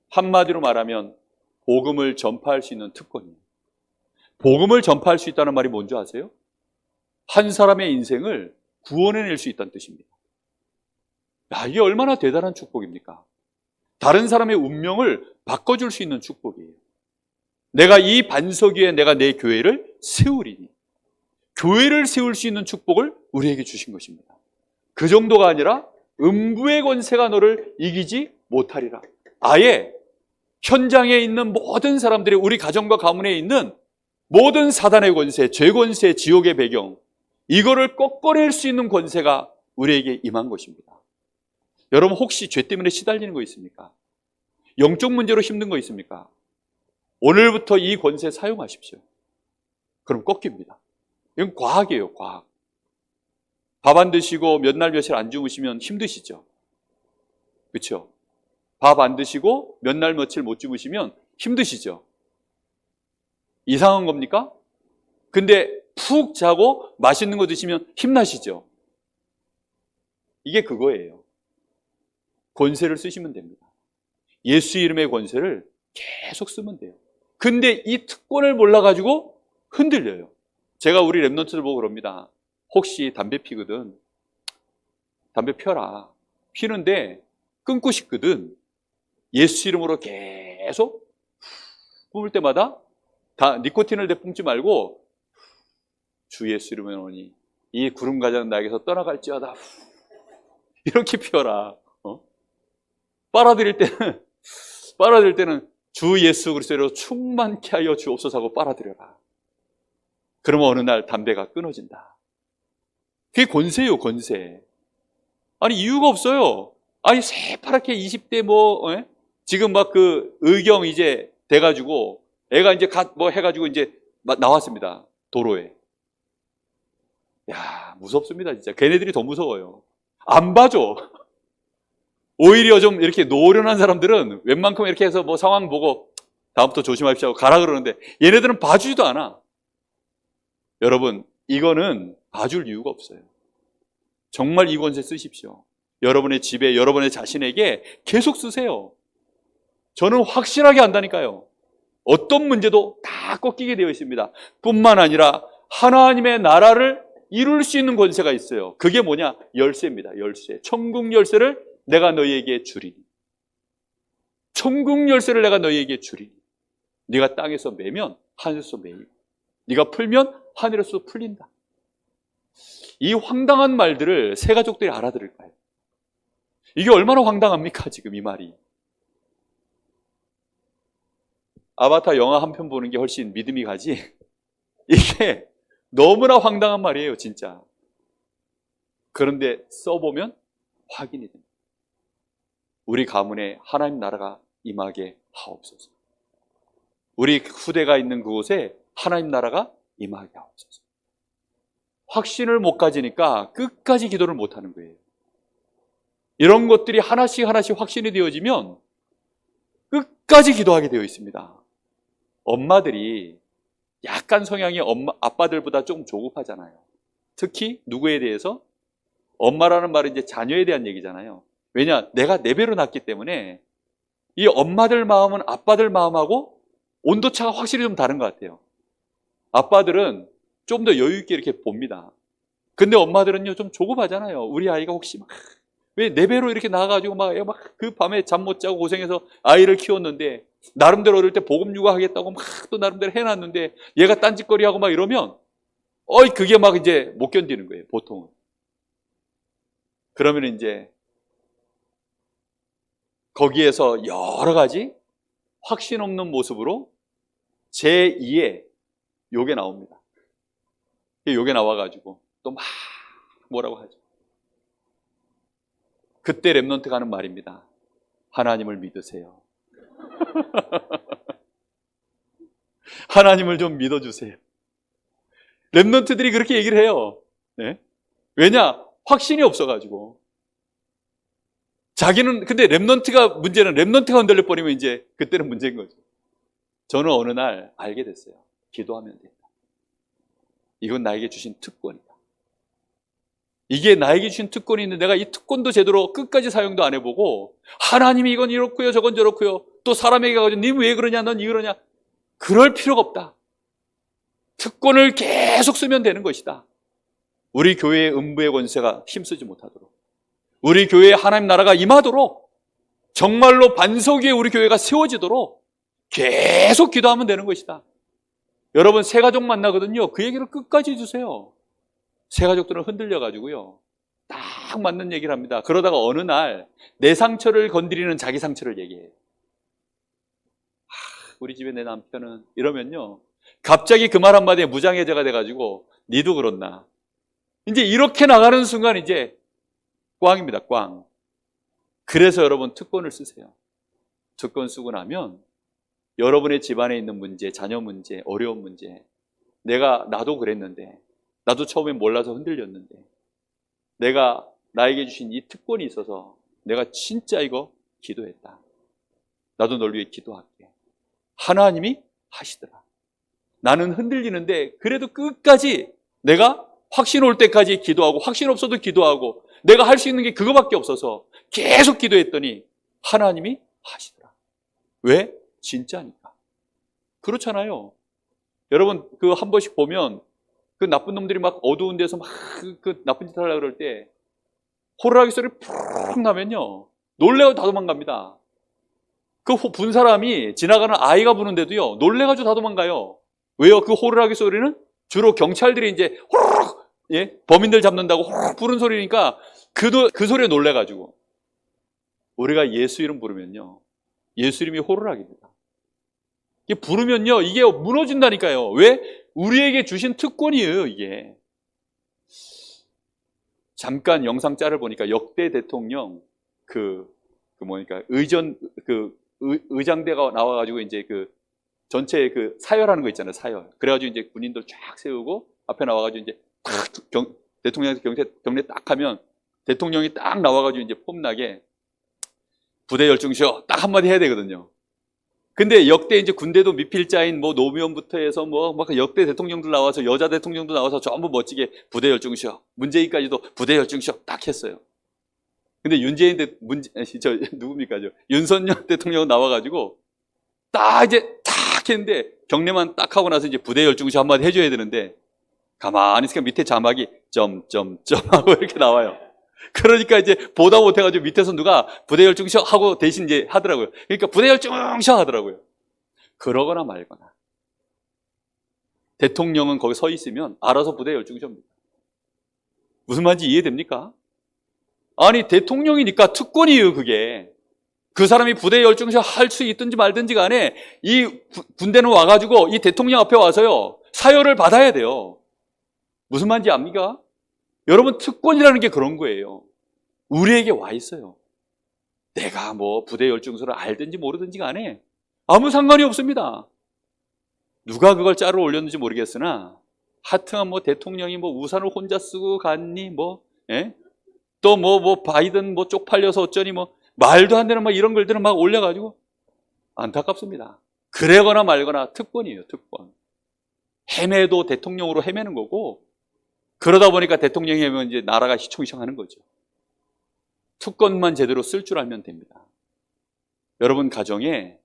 한마디로 말하면 복음을 전파할 수 있는 특권이에요. 복음을 전파할 수 있다는 말이 뭔지 아세요? 한 사람의 인생을 구원해낼 수 있다는 뜻입니다. 이게 얼마나 대단한 축복입니까? 다른 사람의 운명을 바꿔줄 수 있는 축복이에요. 내가 이 반석 위에 내가 내 교회를 세우리니, 교회를 세울 수 있는 축복을 우리에게 주신 것입니다. 그 정도가 아니라 음부의 권세가 너를 이기지 못하리라. 아예 현장에 있는 모든 사람들이 우리 가정과 가문에 있는 모든 사단의 권세, 죄 권세, 지옥의 배경, 이거를 꺾어낼 수 있는 권세가 우리에게 임한 것입니다. 여러분 혹시 죄 때문에 시달리는 거 있습니까? 영적 문제로 힘든 거 있습니까? 오늘부터 이 권세 사용하십시오. 그럼 꺾입니다. 이건 과학이에요, 과학. 밥 안 드시고 몇 날 며칠 안 주무시면 힘드시죠? 그렇죠? 밥 안 드시고 몇 날 며칠 못 주무시면 힘드시죠? 이상한 겁니까? 근데 푹 자고 맛있는 거 드시면 힘나시죠? 이게 그거예요. 권세를 쓰시면 됩니다. 예수 이름의 권세를 계속 쓰면 돼요. 근데 이 특권을 몰라가지고 흔들려요. 제가 우리 랩런트들 보고 그럽니다. 혹시 담배 피거든, 담배 펴라. 피는데 끊고 싶거든, 예수 이름으로 계속 뿜을 때마다 다 니코틴을 내뿜지 말고 주 예수 이름에 오니 이 구름 가장 나에게서 떠나갈지어다, 이렇게 피워라. 빨아들일 때는 주 예수 그리스도로 충만케 하여 주옵소서 하고 빨아들여라. 그러면 어느 날 담배가 끊어진다. 그게 권세예요, 권세. 아니 이유가 없어요. 아니 새파랗게 20대 지금 막 그 의경 이제 돼가지고 애가 이제 해가지고 이제 나왔습니다, 도로에. 야, 무섭습니다 진짜. 걔네들이 더 무서워요. 안 봐줘. 오히려 좀 이렇게 노련한 사람들은 웬만큼 이렇게 해서 상황 보고 다음부터 조심하십시오 하고 가라 그러는데, 얘네들은 봐주지도 않아. 여러분, 이거는 봐줄 이유가 없어요. 정말 이 권세 쓰십시오. 여러분의 집에, 여러분의 자신에게 계속 쓰세요. 저는 확실하게 안다니까요. 어떤 문제도 다 꺾이게 되어 있습니다. 뿐만 아니라 하나님의 나라를 이룰 수 있는 권세가 있어요. 그게 뭐냐? 열쇠입니다. 열쇠. 천국 열쇠를 내가 너희에게 주리니. 천국 열쇠를 내가 너희에게 주리니. 네가 땅에서 매면 하늘에서 매이고, 네가 풀면 하늘에서 풀린다. 이 황당한 말들을 새 가족들이 알아들을까요? 이게 얼마나 황당합니까, 지금 이 말이. 아바타 영화 한 편 보는 게 훨씬 믿음이 가지, 이게 너무나 황당한 말이에요, 진짜. 그런데 써보면 확인이 됩니다. 우리 가문에 하나님 나라가 임하게 하옵소서. 우리 후대가 있는 그곳에 하나님 나라가 임하게 하옵소서. 확신을 못 가지니까 끝까지 기도를 못 하는 거예요. 이런 것들이 하나씩 하나씩 확신이 되어지면 끝까지 기도하게 되어 있습니다. 엄마들이 약간 성향이 아빠들보다 좀 조급하잖아요. 특히 누구에 대해서? 엄마라는 말은 이제 자녀에 대한 얘기잖아요. 왜냐? 내가 내 배로 낳기 때문에 이 엄마들 마음은 아빠들 마음하고 온도차가 확실히 좀 다른 것 같아요. 아빠들은 좀 더 여유 있게 이렇게 봅니다. 근데 엄마들은요, 좀 조급하잖아요. 우리 아이가 혹시 왜 내 배로 이렇게 나가가지고 그 밤에 잠 못 자고 고생해서 아이를 키웠는데, 나름대로 어릴 때 복음 육아하겠다고 또 나름대로 해놨는데 얘가 딴짓거리하고 이러면 그게 이제 못 견디는 거예요, 보통은. 그러면 이제 거기에서 여러 가지 확신 없는 모습으로 제2의 욕이 나옵니다. 욕이 나와가지고 또 뭐라고 하죠. 그때 랩런트가 하는 말입니다. 하나님을 믿으세요. 하나님을 좀 믿어주세요. 랩런트들이 그렇게 얘기를 해요. 네? 왜냐? 확신이 없어가지고. 자기는, 근데 문제는 랩런트가 흔들려 버리면 이제 그때는 문제인 거죠. 저는 어느 날 알게 됐어요. 기도하면 된다. 이건 나에게 주신 특권이다. 이게 나에게 주신 특권이 있는데 내가 이 특권도 제대로 끝까지 사용도 안 해보고, 하나님이 이건 이렇고요 저건 저렇고요, 또 사람에게 가가지고 님 왜 그러냐, 넌 이러냐, 그럴 필요가 없다. 특권을 계속 쓰면 되는 것이다. 우리 교회의 음부의 권세가 힘쓰지 못하도록, 우리 교회에 하나님 나라가 임하도록, 정말로 반석 위에 우리 교회가 세워지도록 계속 기도하면 되는 것이다. 여러분, 새 가족 만나거든요. 그 얘기를 끝까지 해주세요. 새 가족들은 흔들려가지고요, 딱 맞는 얘기를 합니다. 그러다가 어느 날 내 상처를 건드리는 자기 상처를 얘기해요. 우리 집에 내 남편은 이러면요, 갑자기 그 말 한마디에 무장해제가 돼가지고 니도 그렇나. 이제 이렇게 나가는 순간 이제 꽝입니다. 꽝. 그래서 여러분 특권을 쓰세요. 특권 쓰고 나면 여러분의 집안에 있는 문제, 자녀 문제, 어려운 문제, 나도 그랬는데, 나도 처음에 몰라서 흔들렸는데, 내가 나에게 주신 이 특권이 있어서 내가 진짜 이거 기도했다. 나도 널 위해 기도할게. 하나님이 하시더라. 나는 흔들리는데 그래도 끝까지 내가 확신 올 때까지 기도하고, 확신 없어도 기도하고, 내가 할 수 있는 게 그거밖에 없어서 계속 기도했더니 하나님이 하시더라. 왜? 진짜니까. 그렇잖아요. 여러분, 한 번씩 보면 그 나쁜 놈들이 막 어두운 데서 막 그 나쁜 짓 하려고 그럴 때 호루라기 소리 푹 나면요, 놀래고 다 도망갑니다. 그 분 사람이 지나가는 아이가 부는데도요, 놀래가지고 다 도망가요. 왜요? 그 호루라기 소리는 주로 경찰들이 이제 호루룩, 예? 범인들 잡는다고 호루룩 부른 소리니까 그 소리에 놀래가지고. 우리가 예수 이름 부르면요, 예수 이름이 호루라기입니다. 이게 부르면요, 이게 무너진다니까요. 왜? 우리에게 주신 특권이에요, 이게. 잠깐 영상 짤을 보니까 역대 대통령 의장대가 나와가지고 이제 전체 사열하는 거 있잖아요, 사열. 그래가지고 이제 군인들 쫙 세우고 앞에 나와가지고 이제 대통령에서 경례 딱 하면 대통령이 딱 나와가지고 이제 폼나게 부대 열중시켜 딱 한마디 해야 되거든요. 근데 역대 이제 군대도 미필자인 노무현부터 해서 막 역대 대통령들 나와서, 여자 대통령도 나와서 전부 멋지게 부대 열중시켜, 문재인까지도 부대 열중시켜 딱 했어요. 근데 누굽니까? 윤석열 대통령 나와가지고 딱 이제 딱 했는데 경례만 딱 하고 나서 이제 부대 열중시 한마디 해줘야 되는데 가만히 있으니까 밑에 자막이 점점점 하고 이렇게 나와요. 그러니까 이제 보다 못해가지고 밑에서 누가 부대 열중시 하고 대신 이제 하더라고요. 그러니까 부대 열중시 하더라고요. 그러거나 말거나. 대통령은 거기 서 있으면 알아서 부대 열중시 합니다. 무슨 말인지 이해됩니까? 아니, 대통령이니까 특권이에요, 그게. 그 사람이 부대 열중시 할 수 있든지 말든지 간에 이 군대는 와가지고 이 대통령 앞에 와서요, 사열을 받아야 돼요. 무슨 말인지 압니까? 여러분, 특권이라는 게 그런 거예요. 우리에게 와 있어요. 내가 부대 열중서를 알든지 모르든지 간에 아무 상관이 없습니다. 누가 그걸 짤을 올렸는지 모르겠으나 하여튼 대통령이 우산을 혼자 쓰고 갔니 예? 또 바이든 쪽팔려서 어쩌니 말도 안 되는 이런 글들을 막 올려가지고 안타깝습니다. 그러거나 말거나 특권이에요, 특권. 헤매도 대통령으로 헤매는 거고, 그러다 보니까 대통령이 하면 이제 나라가 희청희청하는 거죠. 특권만 제대로 쓸 줄 알면 됩니다. 여러분 가정에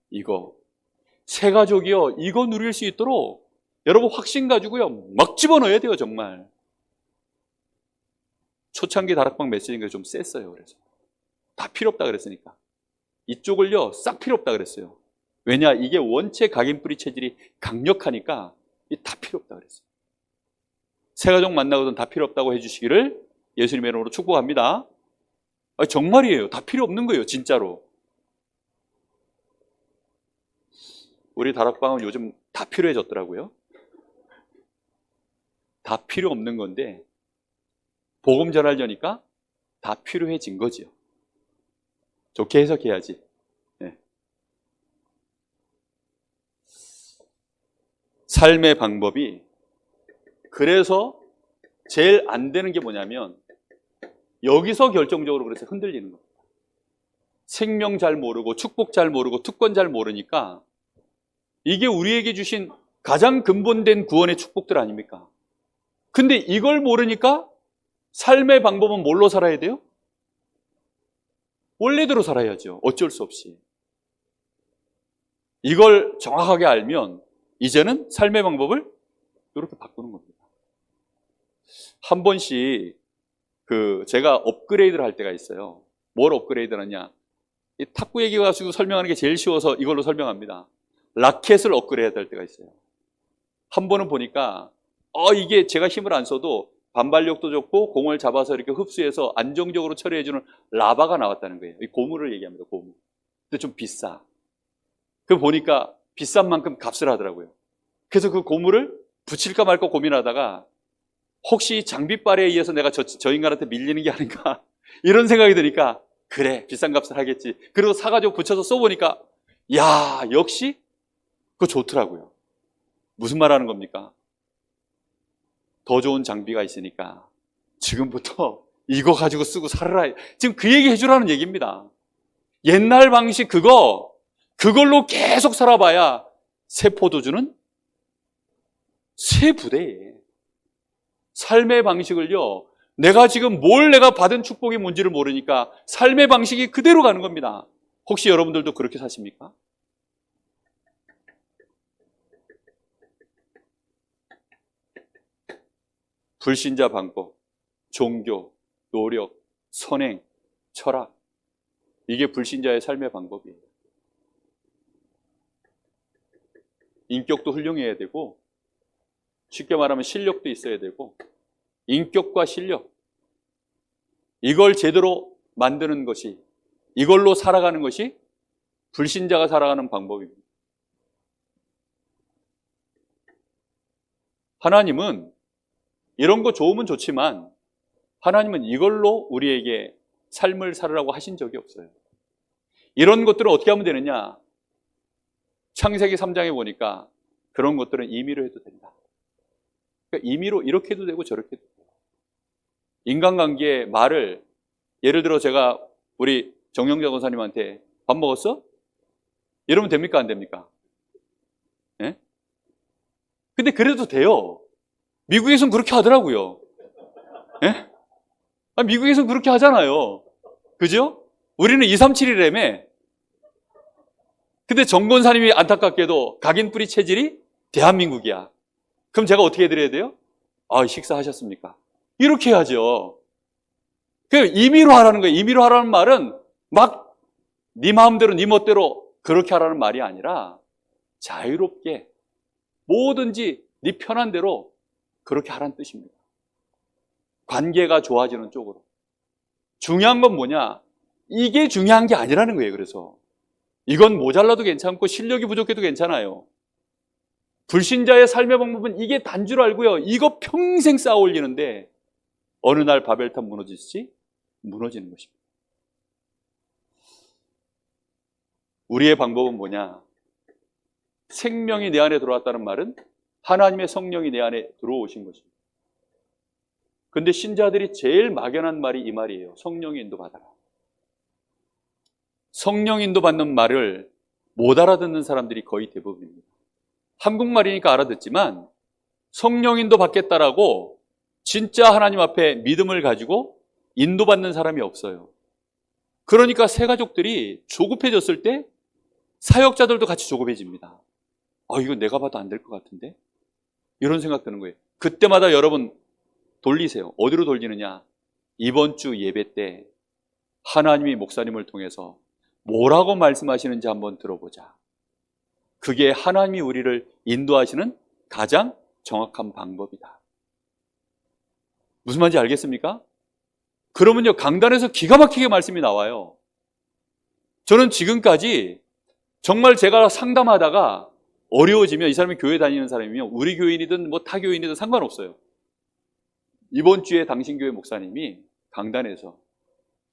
새 가족이요, 이거 누릴 수 있도록 여러분 확신 가지고요, 막 집어넣어야 돼요, 정말. 초창기 다락방 메시지가 좀 셌어요. 그래서 다 필요 없다 그랬으니까 이쪽을요 싹 필요 없다 그랬어요. 왜냐, 이게 원체 각인뿌리 체질이 강력하니까 다 필요 없다 그랬어요. 새 가족 만나거든 다 필요 없다고 해주시기를 예수님의 이름으로 축복합니다. 정말이에요. 다 필요 없는 거예요, 진짜로. 우리 다락방은 요즘 다 필요해졌더라고요. 다 필요 없는 건데 복음 전하려니까 다 필요해진 거지요. 좋게 해석해야지. 네. 삶의 방법이, 그래서 제일 안 되는 게 뭐냐면 여기서 결정적으로 그래서 흔들리는 겁니다. 생명 잘 모르고 축복 잘 모르고 특권 잘 모르니까 이게 우리에게 주신 가장 근본된 구원의 축복들 아닙니까? 근데 이걸 모르니까 삶의 방법은 뭘로 살아야 돼요? 원래대로 살아야죠. 어쩔 수 없이. 이걸 정확하게 알면 이제는 삶의 방법을 이렇게 바꾸는 겁니다. 한 번씩 제가 업그레이드를 할 때가 있어요. 뭘 업그레이드를 하냐? 이 탁구 얘기 가지고 설명하는 게 제일 쉬워서 이걸로 설명합니다. 라켓을 업그레이드 할 때가 있어요. 한 번은 보니까 이게 제가 힘을 안 써도 반발력도 좋고 공을 잡아서 이렇게 흡수해서 안정적으로 처리해주는 라바가 나왔다는 거예요. 이 고무를 얘기합니다, 고무. 근데 좀 비싸. 그 보니까 비싼 만큼 값을 하더라고요. 그래서 그 고무를 붙일까 말까 고민하다가 혹시 장비빨에 의해서 내가 저 인간한테 밀리는 게 아닌가 이런 생각이 드니까 그래 비싼 값을 하겠지. 그리고 사가지고 붙여서 써보니까 야 역시 그거 좋더라고요. 무슨 말 하는 겁니까? 더 좋은 장비가 있으니까 지금부터 이거 가지고 쓰고 살아라. 지금 그 얘기 해주라는 얘기입니다. 옛날 방식 그걸로 계속 살아봐야 새 포도주는 새 부대에 삶의 방식을요. 내가 지금 내가 받은 축복이 뭔지를 모르니까 삶의 방식이 그대로 가는 겁니다. 혹시 여러분들도 그렇게 사십니까? 불신자 방법, 종교, 노력, 선행, 철학 이게 불신자의 삶의 방법이에요. 인격도 훌륭해야 되고 쉽게 말하면 실력도 있어야 되고 인격과 실력 이걸 제대로 만드는 것이 이걸로 살아가는 것이 불신자가 살아가는 방법입니다. 하나님은 이런 거 좋으면 좋지만 하나님은 이걸로 우리에게 삶을 살으라고 하신 적이 없어요. 이런 것들을 어떻게 하면 되느냐? 창세기 3장에 보니까 그런 것들은 임의로 해도 된다. 그러니까 임의로 이렇게 해도 되고 저렇게 해도 돼요. 인간관계의 말을 예를 들어 제가 우리 정영자 권사님한테 밥 먹었어? 이러면 됩니까? 안 됩니까? 예? 근데 그래도 돼요. 미국에서는 그렇게 하더라고요. 예? 미국에서는 그렇게 하잖아요. 그죠? 우리는 237이라며. 근데 정 권사님이 안타깝게도 각인 뿌리 체질이 대한민국이야. 그럼 제가 어떻게 해드려야 돼요? 식사하셨습니까? 이렇게 해야죠. 임의로 하라는 거예요. 임의로 하라는 말은 막 네 마음대로 네 멋대로 그렇게 하라는 말이 아니라 자유롭게 뭐든지 네 편한 대로 그렇게 하라는 뜻입니다. 관계가 좋아지는 쪽으로. 중요한 건 뭐냐? 이게 중요한 게 아니라는 거예요. 그래서 이건 모자라도 괜찮고 실력이 부족해도 괜찮아요. 불신자의 삶의 방법은 이게 단 줄 알고요. 이거 평생 쌓아 올리는데 어느 날 바벨탑 무너지듯이 무너지는 것입니다. 우리의 방법은 뭐냐? 생명이 내 안에 들어왔다는 말은 하나님의 성령이 내 안에 들어오신 것입니다. 근데 신자들이 제일 막연한 말이 이 말이에요. 성령의 인도받아라. 성령 인도받는 말을 못 알아듣는 사람들이 거의 대부분입니다. 한국말이니까 알아듣지만 성령 인도받겠다라고 진짜 하나님 앞에 믿음을 가지고 인도받는 사람이 없어요. 그러니까 새 가족들이 조급해졌을 때 사역자들도 같이 조급해집니다. 이거 내가 봐도 안 될 것 같은데? 이런 생각 드는 거예요. 그때마다 여러분 돌리세요. 어디로 돌리느냐? 이번 주 예배 때 하나님이 목사님을 통해서 뭐라고 말씀하시는지 한번 들어보자. 그게 하나님이 우리를 인도하시는 가장 정확한 방법이다. 무슨 말인지 알겠습니까? 그러면요, 강단에서 기가 막히게 말씀이 나와요. 저는 지금까지 정말 제가 상담하다가 어려워지면 이 사람이 교회 다니는 사람이면 우리 교인이든 뭐 타 교인이든 상관없어요. 이번 주에 당신 교회 목사님이 강단에서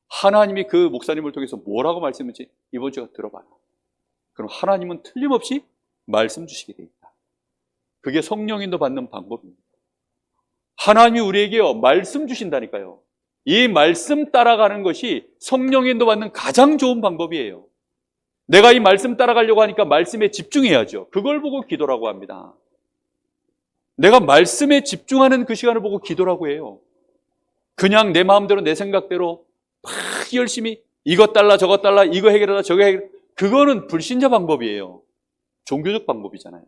하나님이 그 목사님을 통해서 뭐라고 말씀했지 이번 주가 들어봐라. 그럼 하나님은 틀림없이 말씀 주시게 돼 있다. 그게 성령 인도 받는 방법입니다. 하나님이 우리에게요 말씀 주신다니까요. 이 말씀 따라가는 것이 성령 인도 받는 가장 좋은 방법이에요. 내가 이 말씀 따라가려고 하니까 말씀에 집중해야죠. 그걸 보고 기도라고 합니다. 내가 말씀에 집중하는 그 시간을 보고 기도라고 해요. 그냥 내 마음대로 내 생각대로 막 열심히 이것 달라 저것 달라 이거 해결하라 저거 해결 그거는 불신자 방법이에요. 종교적 방법이잖아요.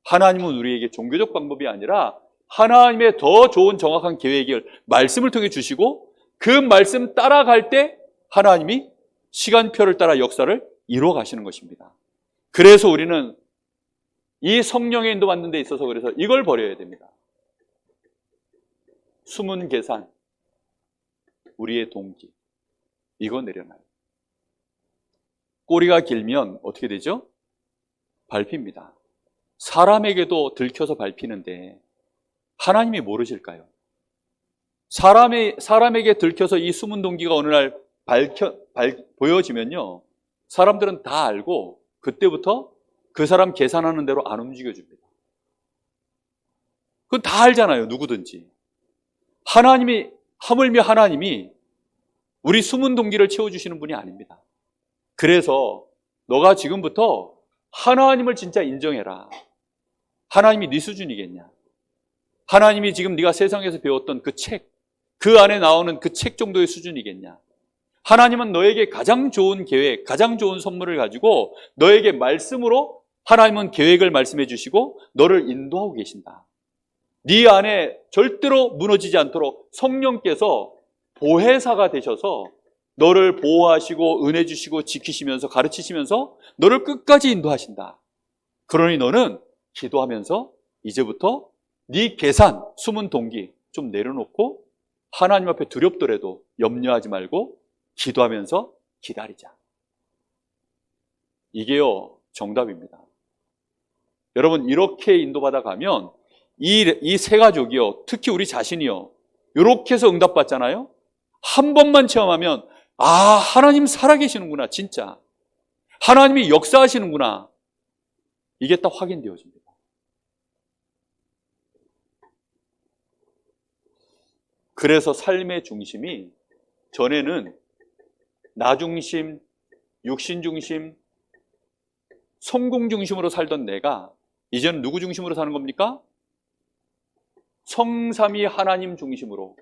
하나님은 우리에게 종교적 방법이 아니라 하나님의 더 좋은 정확한 계획을 말씀을 통해 주시고 그 말씀 따라갈 때 하나님이 시간표를 따라 역사를 이루어 가시는 것입니다. 그래서 우리는 이 성령의 인도받는 데 있어서 그래서 이걸 버려야 됩니다. 숨은 계산, 우리의 동기, 이거 내려놔요. 꼬리가 길면 어떻게 되죠? 밟힙니다. 사람에게도 들켜서 밟히는데 하나님이 모르실까요? 사람에게 들켜서 이 숨은 동기가 어느 날 보여지면요, 사람들은 다 알고 그때부터 그 사람 계산하는 대로 안 움직여줍니다. 그건 다 알잖아요, 누구든지. 하물며 하나님이 우리 숨은 동기를 채워주시는 분이 아닙니다. 그래서 너가 지금부터 하나님을 진짜 인정해라. 하나님이 네 수준이겠냐? 하나님이 지금 네가 세상에서 배웠던 그 책, 그 안에 나오는 그 책 정도의 수준이겠냐? 하나님은 너에게 가장 좋은 계획, 가장 좋은 선물을 가지고 너에게 말씀으로 하나님은 계획을 말씀해 주시고 너를 인도하고 계신다. 네 안에 절대로 무너지지 않도록 성령께서 보혜사가 되셔서 너를 보호하시고 은혜 주시고 지키시면서 가르치시면서 너를 끝까지 인도하신다. 그러니 너는 기도하면서 이제부터 네 계산, 숨은 동기 좀 내려놓고 하나님 앞에 두렵더라도 염려하지 말고 기도하면서 기다리자. 이게요, 정답입니다. 여러분, 이렇게 인도받아 가면 이 세 가족이요, 특히 우리 자신이요, 이렇게 해서 응답받잖아요. 한 번만 체험하면 아, 하나님 살아계시는구나, 진짜. 하나님이 역사하시는구나. 이게 딱 확인되어집니다. 그래서 삶의 중심이 전에는 나 중심, 육신 중심, 성공 중심으로 살던 내가 이제는 누구 중심으로 사는 겁니까? 성삼위 하나님 중심으로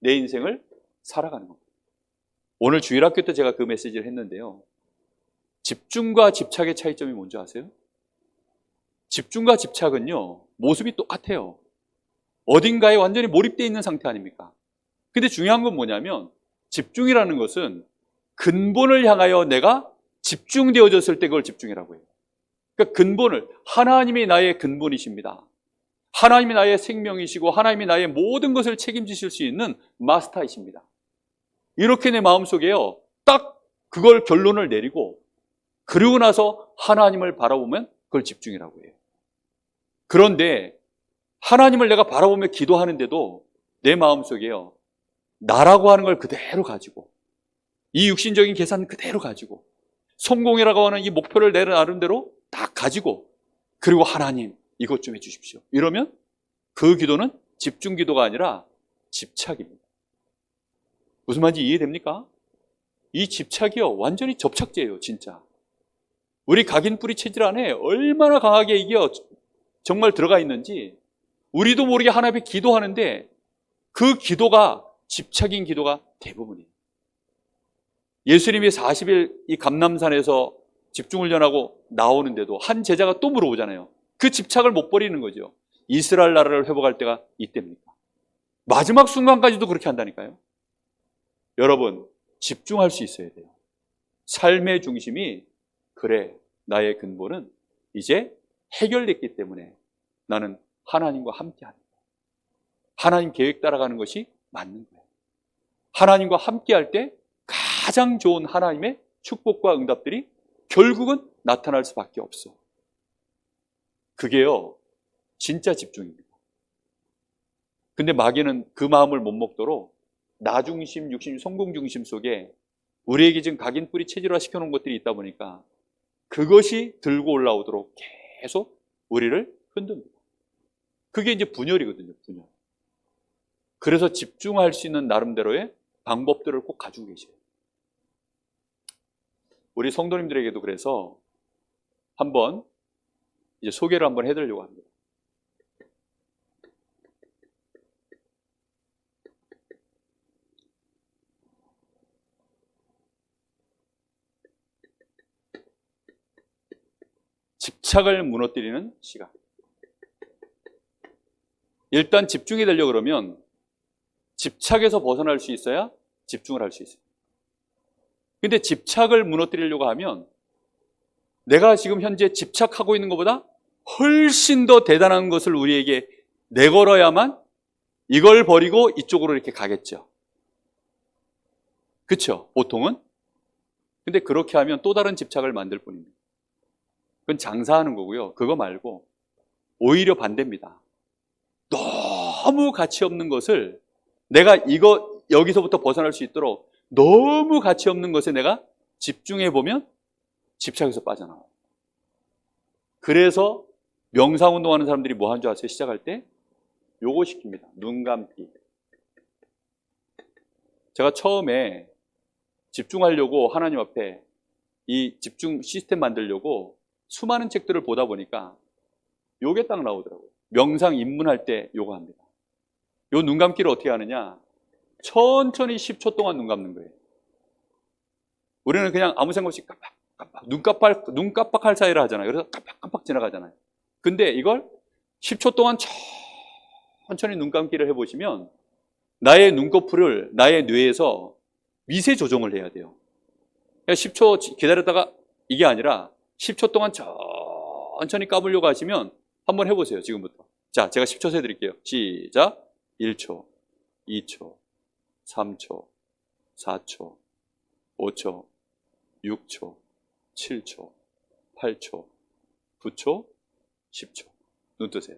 내 인생을 살아가는 겁니다. 오늘 주일학교 때 제가 그 메시지를 했는데요. 집중과 집착의 차이점이 뭔지 아세요? 집중과 집착은요, 모습이 똑같아요. 어딘가에 완전히 몰입되어 있는 상태 아닙니까? 근데 중요한 건 뭐냐면 집중이라는 것은 근본을 향하여 내가 집중되어졌을 때 그걸 집중이라고 해요. 그러니까 근본을, 하나님이 나의 근본이십니다. 하나님이 나의 생명이시고 하나님이 나의 모든 것을 책임지실 수 있는 마스터이십니다. 이렇게 내 마음속에요, 딱 그걸 결론을 내리고 그러고 나서 하나님을 바라보면 그걸 집중이라고 해요. 그런데 하나님을 내가 바라보며 기도하는데도 내 마음속에요, 나라고 하는 걸 그대로 가지고 이 육신적인 계산 그대로 가지고 성공이라고 하는 이 목표를 내 나름대로 딱 가지고 그리고 하나님 이것 좀 해주십시오. 이러면 그 기도는 집중 기도가 아니라 집착입니다. 무슨 말인지 이해됩니까? 이 집착이요, 완전히 접착제예요, 진짜. 우리 각인 뿌리 체질 안에 얼마나 강하게 이게 정말 들어가 있는지 우리도 모르게 하나님 앞에 기도하는데 그 기도가 집착인 기도가 대부분이에요. 예수님이 40일 이 감람산에서 집중훈련하고 나오는데도 한 제자가 또 물어보잖아요. 그 집착을 못 버리는 거죠. 이스라엘 나라를 회복할 때가 이때입니까? 마지막 순간까지도 그렇게 한다니까요. 여러분, 집중할 수 있어야 돼요. 삶의 중심이, 그래, 나의 근본은 이제 해결됐기 때문에 나는 하나님과 함께하는 거예요. 하나님 계획 따라가는 것이 맞는 거예요. 하나님과 함께할 때 가장 좋은 하나님의 축복과 응답들이 결국은 나타날 수밖에 없어. 그게요, 진짜 집중입니다. 근데 마귀는 그 마음을 못 먹도록 나 중심, 육심, 성공 중심 속에 우리에게 지금 각인 뿌리 체질화 시켜놓은 것들이 있다 보니까 그것이 들고 올라오도록 계속 우리를 흔듭니다. 그게 이제 분열이거든요, 분열. 그래서 집중할 수 있는 나름대로의 방법들을 꼭 가지고 계세요. 우리 성도님들에게도 그래서 한번 이제 소개를 한번 해드리려고 합니다. 집착을 무너뜨리는 시간. 일단 집중이 되려고 그러면 집착에서 벗어날 수 있어야 집중을 할 수 있어요. 근데 집착을 무너뜨리려고 하면 내가 지금 현재 집착하고 있는 것보다 훨씬 더 대단한 것을 우리에게 내걸어야만 이걸 버리고 이쪽으로 이렇게 가겠죠. 그렇죠? 보통은. 근데 그렇게 하면 또 다른 집착을 만들 뿐입니다. 그건 장사하는 거고요. 그거 말고 오히려 반대입니다. 너무 가치 없는 것을 내가 여기서부터 벗어날 수 있도록 너무 가치 없는 것에 내가 집중해 보면 집착에서 빠져나와요. 그래서 명상운동하는 사람들이 뭐 하는 줄 아세요? 시작할 때 요거 시킵니다. 눈 감기. 제가 처음에 집중하려고 하나님 앞에 이 집중 시스템 만들려고 수많은 책들을 보다 보니까 요게 딱 나오더라고요. 명상 입문할 때 요거 합니다. 요 눈 감기를 어떻게 하느냐? 천천히 10초 동안 눈 감는 거예요. 우리는 그냥 아무 생각 없이 깜빡깜빡 눈 깜빡할 사이라 하잖아요. 그래서 깜빡깜빡 지나가잖아요. 근데 이걸 10초 동안 천천히 눈 감기를 해보시면 나의 눈꺼풀을 나의 뇌에서 미세 조정을 해야 돼요. 그러니까 10초 기다렸다가 이게 아니라 10초 동안 천천히 감으려고 하시면 한번 해보세요. 지금부터. 자, 제가 10초 세드릴게요. 시작. 1초, 2초, 3초, 4초, 5초, 6초, 7초, 8초, 9초, 10초. 눈 뜨세요.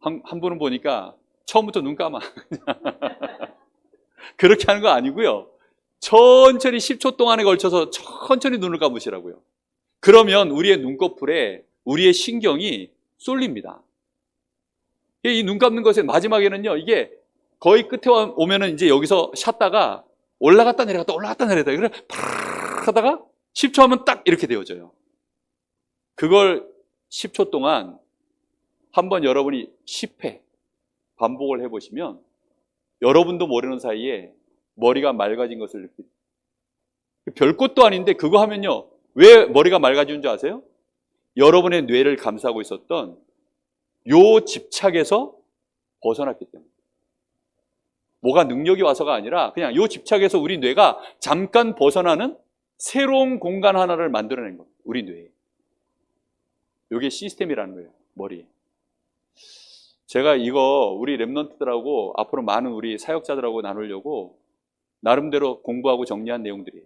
한 분은 보니까 처음부터 눈 감아. 그렇게 하는 거 아니고요. 천천히 10초 동안에 걸쳐서 천천히 눈을 감으시라고요. 그러면 우리의 눈꺼풀에 우리의 신경이 쏠립니다. 이 눈 감는 것의 마지막에는요, 이게 거의 끝에 오면은 이제 여기서 쉬었다가 올라갔다 내려갔다 올라갔다 내려갔다 그래 팍 하다가 10초 하면 딱 이렇게 되어져요. 그걸 10초 동안 한번 여러분이 10회 반복을 해보시면 여러분도 모르는 사이에 머리가 맑아진 것을 느낍니다. 별것도 아닌데 그거 하면요, 왜 머리가 맑아지는 줄 아세요? 여러분의 뇌를 감싸고 있었던 요 집착에서 벗어났기 때문에. 뭐가 능력이 와서가 아니라 그냥 요 집착에서 우리 뇌가 잠깐 벗어나는 새로운 공간 하나를 만들어낸 겁니다. 우리 뇌에. 이게 시스템이라는 거예요. 머리에. 제가 이거 우리 랩런트들하고 앞으로 많은 우리 사역자들하고 나누려고 나름대로 공부하고 정리한 내용들이에요.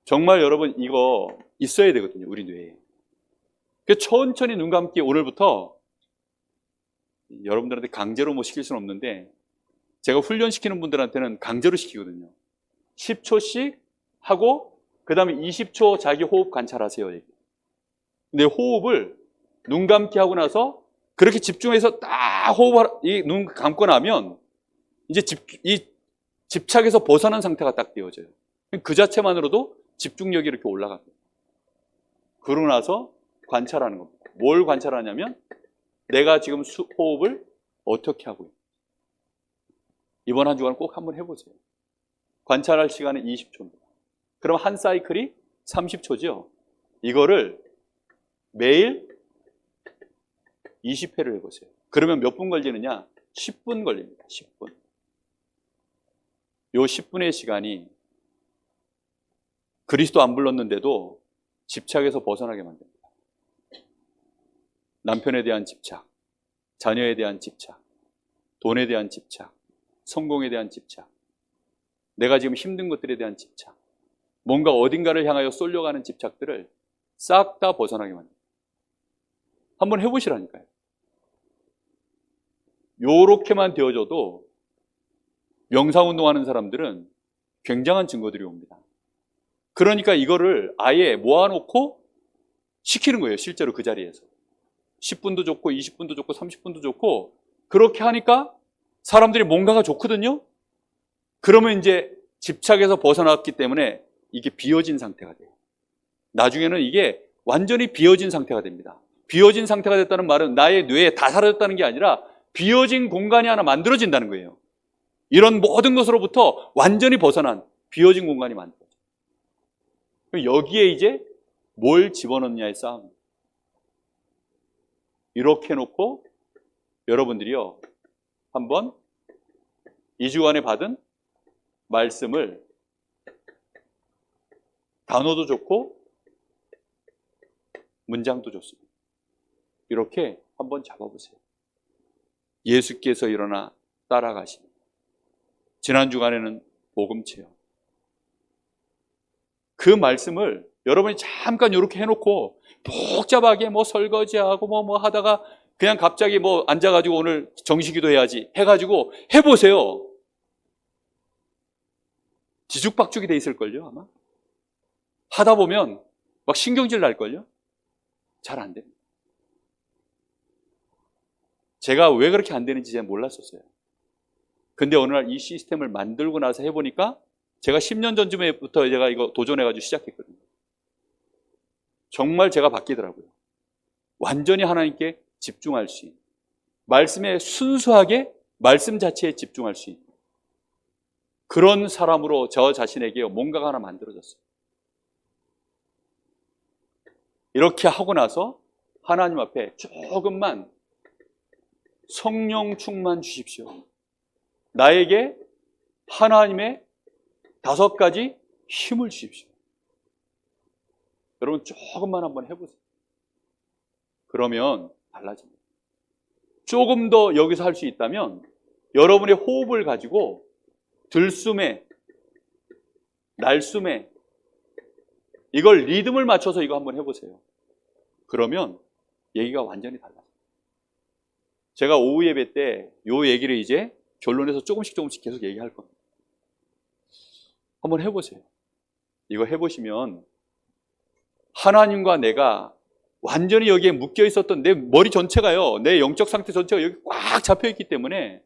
정말 여러분 이거 있어야 되거든요. 우리 뇌에. 천천히 눈 감기 오늘부터 여러분들한테 강제로 뭐 시킬 수는 없는데 제가 훈련시키는 분들한테는 강제로 시키거든요. 10초씩 하고 그 다음에 20초 자기 호흡 관찰하세요. 근데 호흡을 눈 감기 하고 나서 그렇게 집중해서 딱 눈 감고 나면 이제 이 집착에서 벗어난 상태가 딱 되어져요. 그 자체만으로도 집중력이 이렇게 올라갑니다. 그러고 나서 관찰하는 겁니다. 뭘 관찰하냐면 내가 지금 호흡을 어떻게 하고 있는지. 이번 한 주간 꼭 한번 해보세요. 관찰할 시간은 20초입니다. 그럼 한 사이클이 30초죠. 이거를 매일 20회를 해보세요. 그러면 몇 분 걸리느냐? 10분 걸립니다. 10분. 요 10분의 시간이 그리스도 안 불렀는데도 집착에서 벗어나게 만듭니다. 남편에 대한 집착, 자녀에 대한 집착, 돈에 대한 집착, 성공에 대한 집착, 내가 지금 힘든 것들에 대한 집착, 뭔가 어딘가를 향하여 쏠려가는 집착들을 싹 다 벗어나게 만듭니다. 한번 해보시라니까요. 요렇게만 되어져도 명상운동하는 사람들은 굉장한 증거들이 옵니다. 그러니까 이거를 아예 모아놓고 시키는 거예요. 실제로 그 자리에서. 10분도 좋고 20분도 좋고 30분도 좋고 그렇게 하니까 사람들이 뭔가가 좋거든요. 그러면 이제 집착에서 벗어났기 때문에 이게 비어진 상태가 돼요. 나중에는 이게 완전히 비어진 상태가 됩니다. 비어진 상태가 됐다는 말은 나의 뇌에 다 사라졌다는 게 아니라 비어진 공간이 하나 만들어진다는 거예요. 이런 모든 것으로부터 완전히 벗어난 비어진 공간이 만들어져요. 여기에 이제 뭘 집어넣느냐의 싸움입니다. 이렇게 놓고 여러분들이요, 한번 2주간에 받은 말씀을 단어도 좋고 문장도 좋습니다. 이렇게 한번 잡아보세요. 예수께서 일어나 따라가시니. 지난 주간에는 복음 체험. 그 말씀을 여러분이 잠깐 이렇게 해놓고 복잡하게 뭐 설거지하고 뭐 하다가 그냥 갑자기 뭐 앉아가지고 오늘 정시기도 해야지 해가지고 해보세요. 뒤죽박죽이 돼 있을걸요, 아마. 하다 보면 막 신경질 날걸요. 잘 안 됩니다. 제가 왜 그렇게 안 되는지 잘 몰랐었어요. 근데 어느 날 이 시스템을 만들고 나서 해보니까 제가 10년 전쯤부터 제가 이거 도전해가지고 시작했거든요. 정말 제가 바뀌더라고요. 완전히 하나님께 집중할 수 있는, 말씀에 순수하게 말씀 자체에 집중할 수 있는 그런 사람으로 저 자신에게 뭔가가 하나 만들어졌어요. 이렇게 하고 나서 하나님 앞에 조금만 성령 충만 주십시오. 나에게 하나님의 5가지 힘을 주십시오. 여러분 조금만 한번 해보세요. 그러면 달라집니다. 조금 더 여기서 할 수 있다면 여러분의 호흡을 가지고 들숨에, 날숨에 이걸 리듬을 맞춰서 이거 한번 해보세요. 그러면 얘기가 완전히 달라요. 제가 오후 예배 때 이 얘기를 이제 결론에서 조금씩 계속 얘기할 겁니다. 한번 해보세요. 이거 해보시면 하나님과 내가 완전히 여기에 묶여 있었던 내 머리 전체가요, 내 영적 상태 전체가 여기 꽉 잡혀 있기 때문에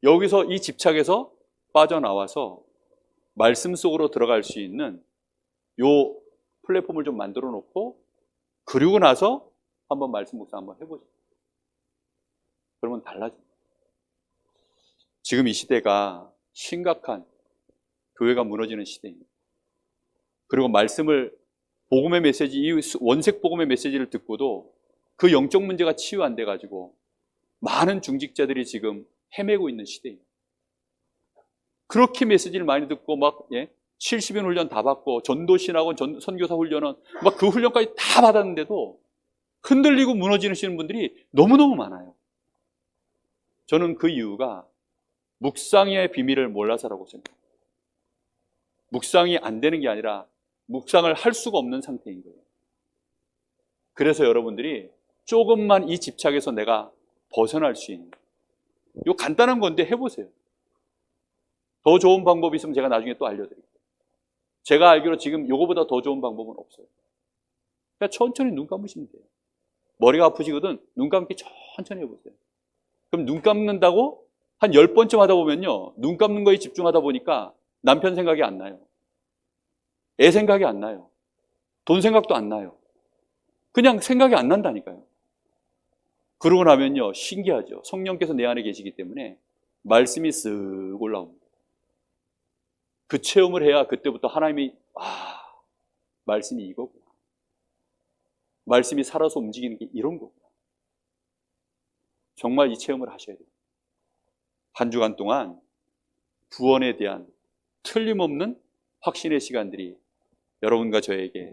여기서 이 집착에서 빠져나와서 말씀 속으로 들어갈 수 있는 요 플랫폼을 좀 만들어 놓고 그리고 나서 한번 말씀 묵상 한번 해보세요. 그러면 달라집니다. 지금 이 시대가 심각한 교회가 무너지는 시대입니다. 그리고 말씀을 복음의 메시지, 이 원색 복음의 메시지를 듣고도 그 영적 문제가 치유 안 돼가지고 많은 중직자들이 지금 헤매고 있는 시대입니다. 그렇게 메시지를 많이 듣고 막 70인 훈련 다 받고 전도신하고 선교사 훈련은 막 그 훈련까지 다 받았는데도 흔들리고 무너지시는 분들이 너무너무 많아요. 저는 그 이유가 묵상의 비밀을 몰라서라고 생각합니다. 묵상이 안 되는 게 아니라 묵상을 할 수가 없는 상태인 거예요. 그래서 여러분들이 조금만 이 집착에서 내가 벗어날 수 있는 요 간단한 건데 해보세요. 더 좋은 방법이 있으면 제가 나중에 또 알려드릴게요. 제가 알기로 지금 요거보다 더 좋은 방법은 없어요. 그냥 천천히 눈 감으시면 돼요. 머리가 아프시거든 눈 감기 천천히 해보세요. 그럼 눈 감는다고 한 10번쯤 하다 보면요, 눈 감는 거에 집중하다 보니까 남편 생각이 안 나요. 애 생각이 안 나요. 돈 생각도 안 나요. 그냥 생각이 안 난다니까요. 그러고 나면요, 신기하죠. 성령께서 내 안에 계시기 때문에 말씀이 쓱 올라옵니다. 그 체험을 해야 그때부터 하나님이 말씀이 이거구나. 말씀이 살아서 움직이는 게 이런 거구나. 정말 이 체험을 하셔야 돼요. 한 주간 동안 구원에 대한 틀림없는 확신의 시간들이 여러분과 저에게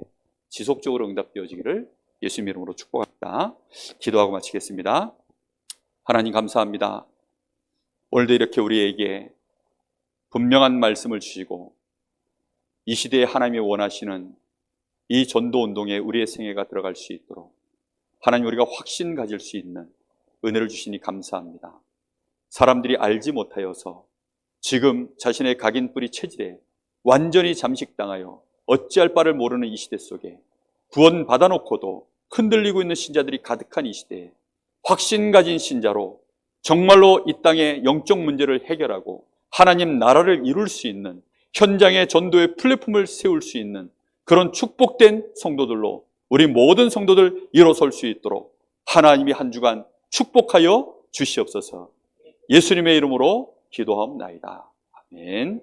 지속적으로 응답되어지기를 예수님 이름으로 축복합니다. 기도하고 마치겠습니다. 하나님 감사합니다. 오늘도 이렇게 우리에게 분명한 말씀을 주시고 이 시대에 하나님이 원하시는 이 전도 운동에 우리의 생애가 들어갈 수 있도록 하나님 우리가 확신 가질 수 있는 은혜를 주시니 감사합니다. 사람들이 알지 못하여서 지금 자신의 각인 뿌리 체질에 완전히 잠식당하여 어찌할 바를 모르는 이 시대 속에 구원 받아놓고도 흔들리고 있는 신자들이 가득한 이 시대에 확신 가진 신자로 정말로 이 땅의 영적 문제를 해결하고 하나님 나라를 이룰 수 있는 현장의 전도의 플랫폼을 세울 수 있는 그런 축복된 성도들로 우리 모든 성도들 일어설 수 있도록 하나님이 한 주간 축복하여 주시옵소서. 예수님의 이름으로 기도하옵나이다. 아멘.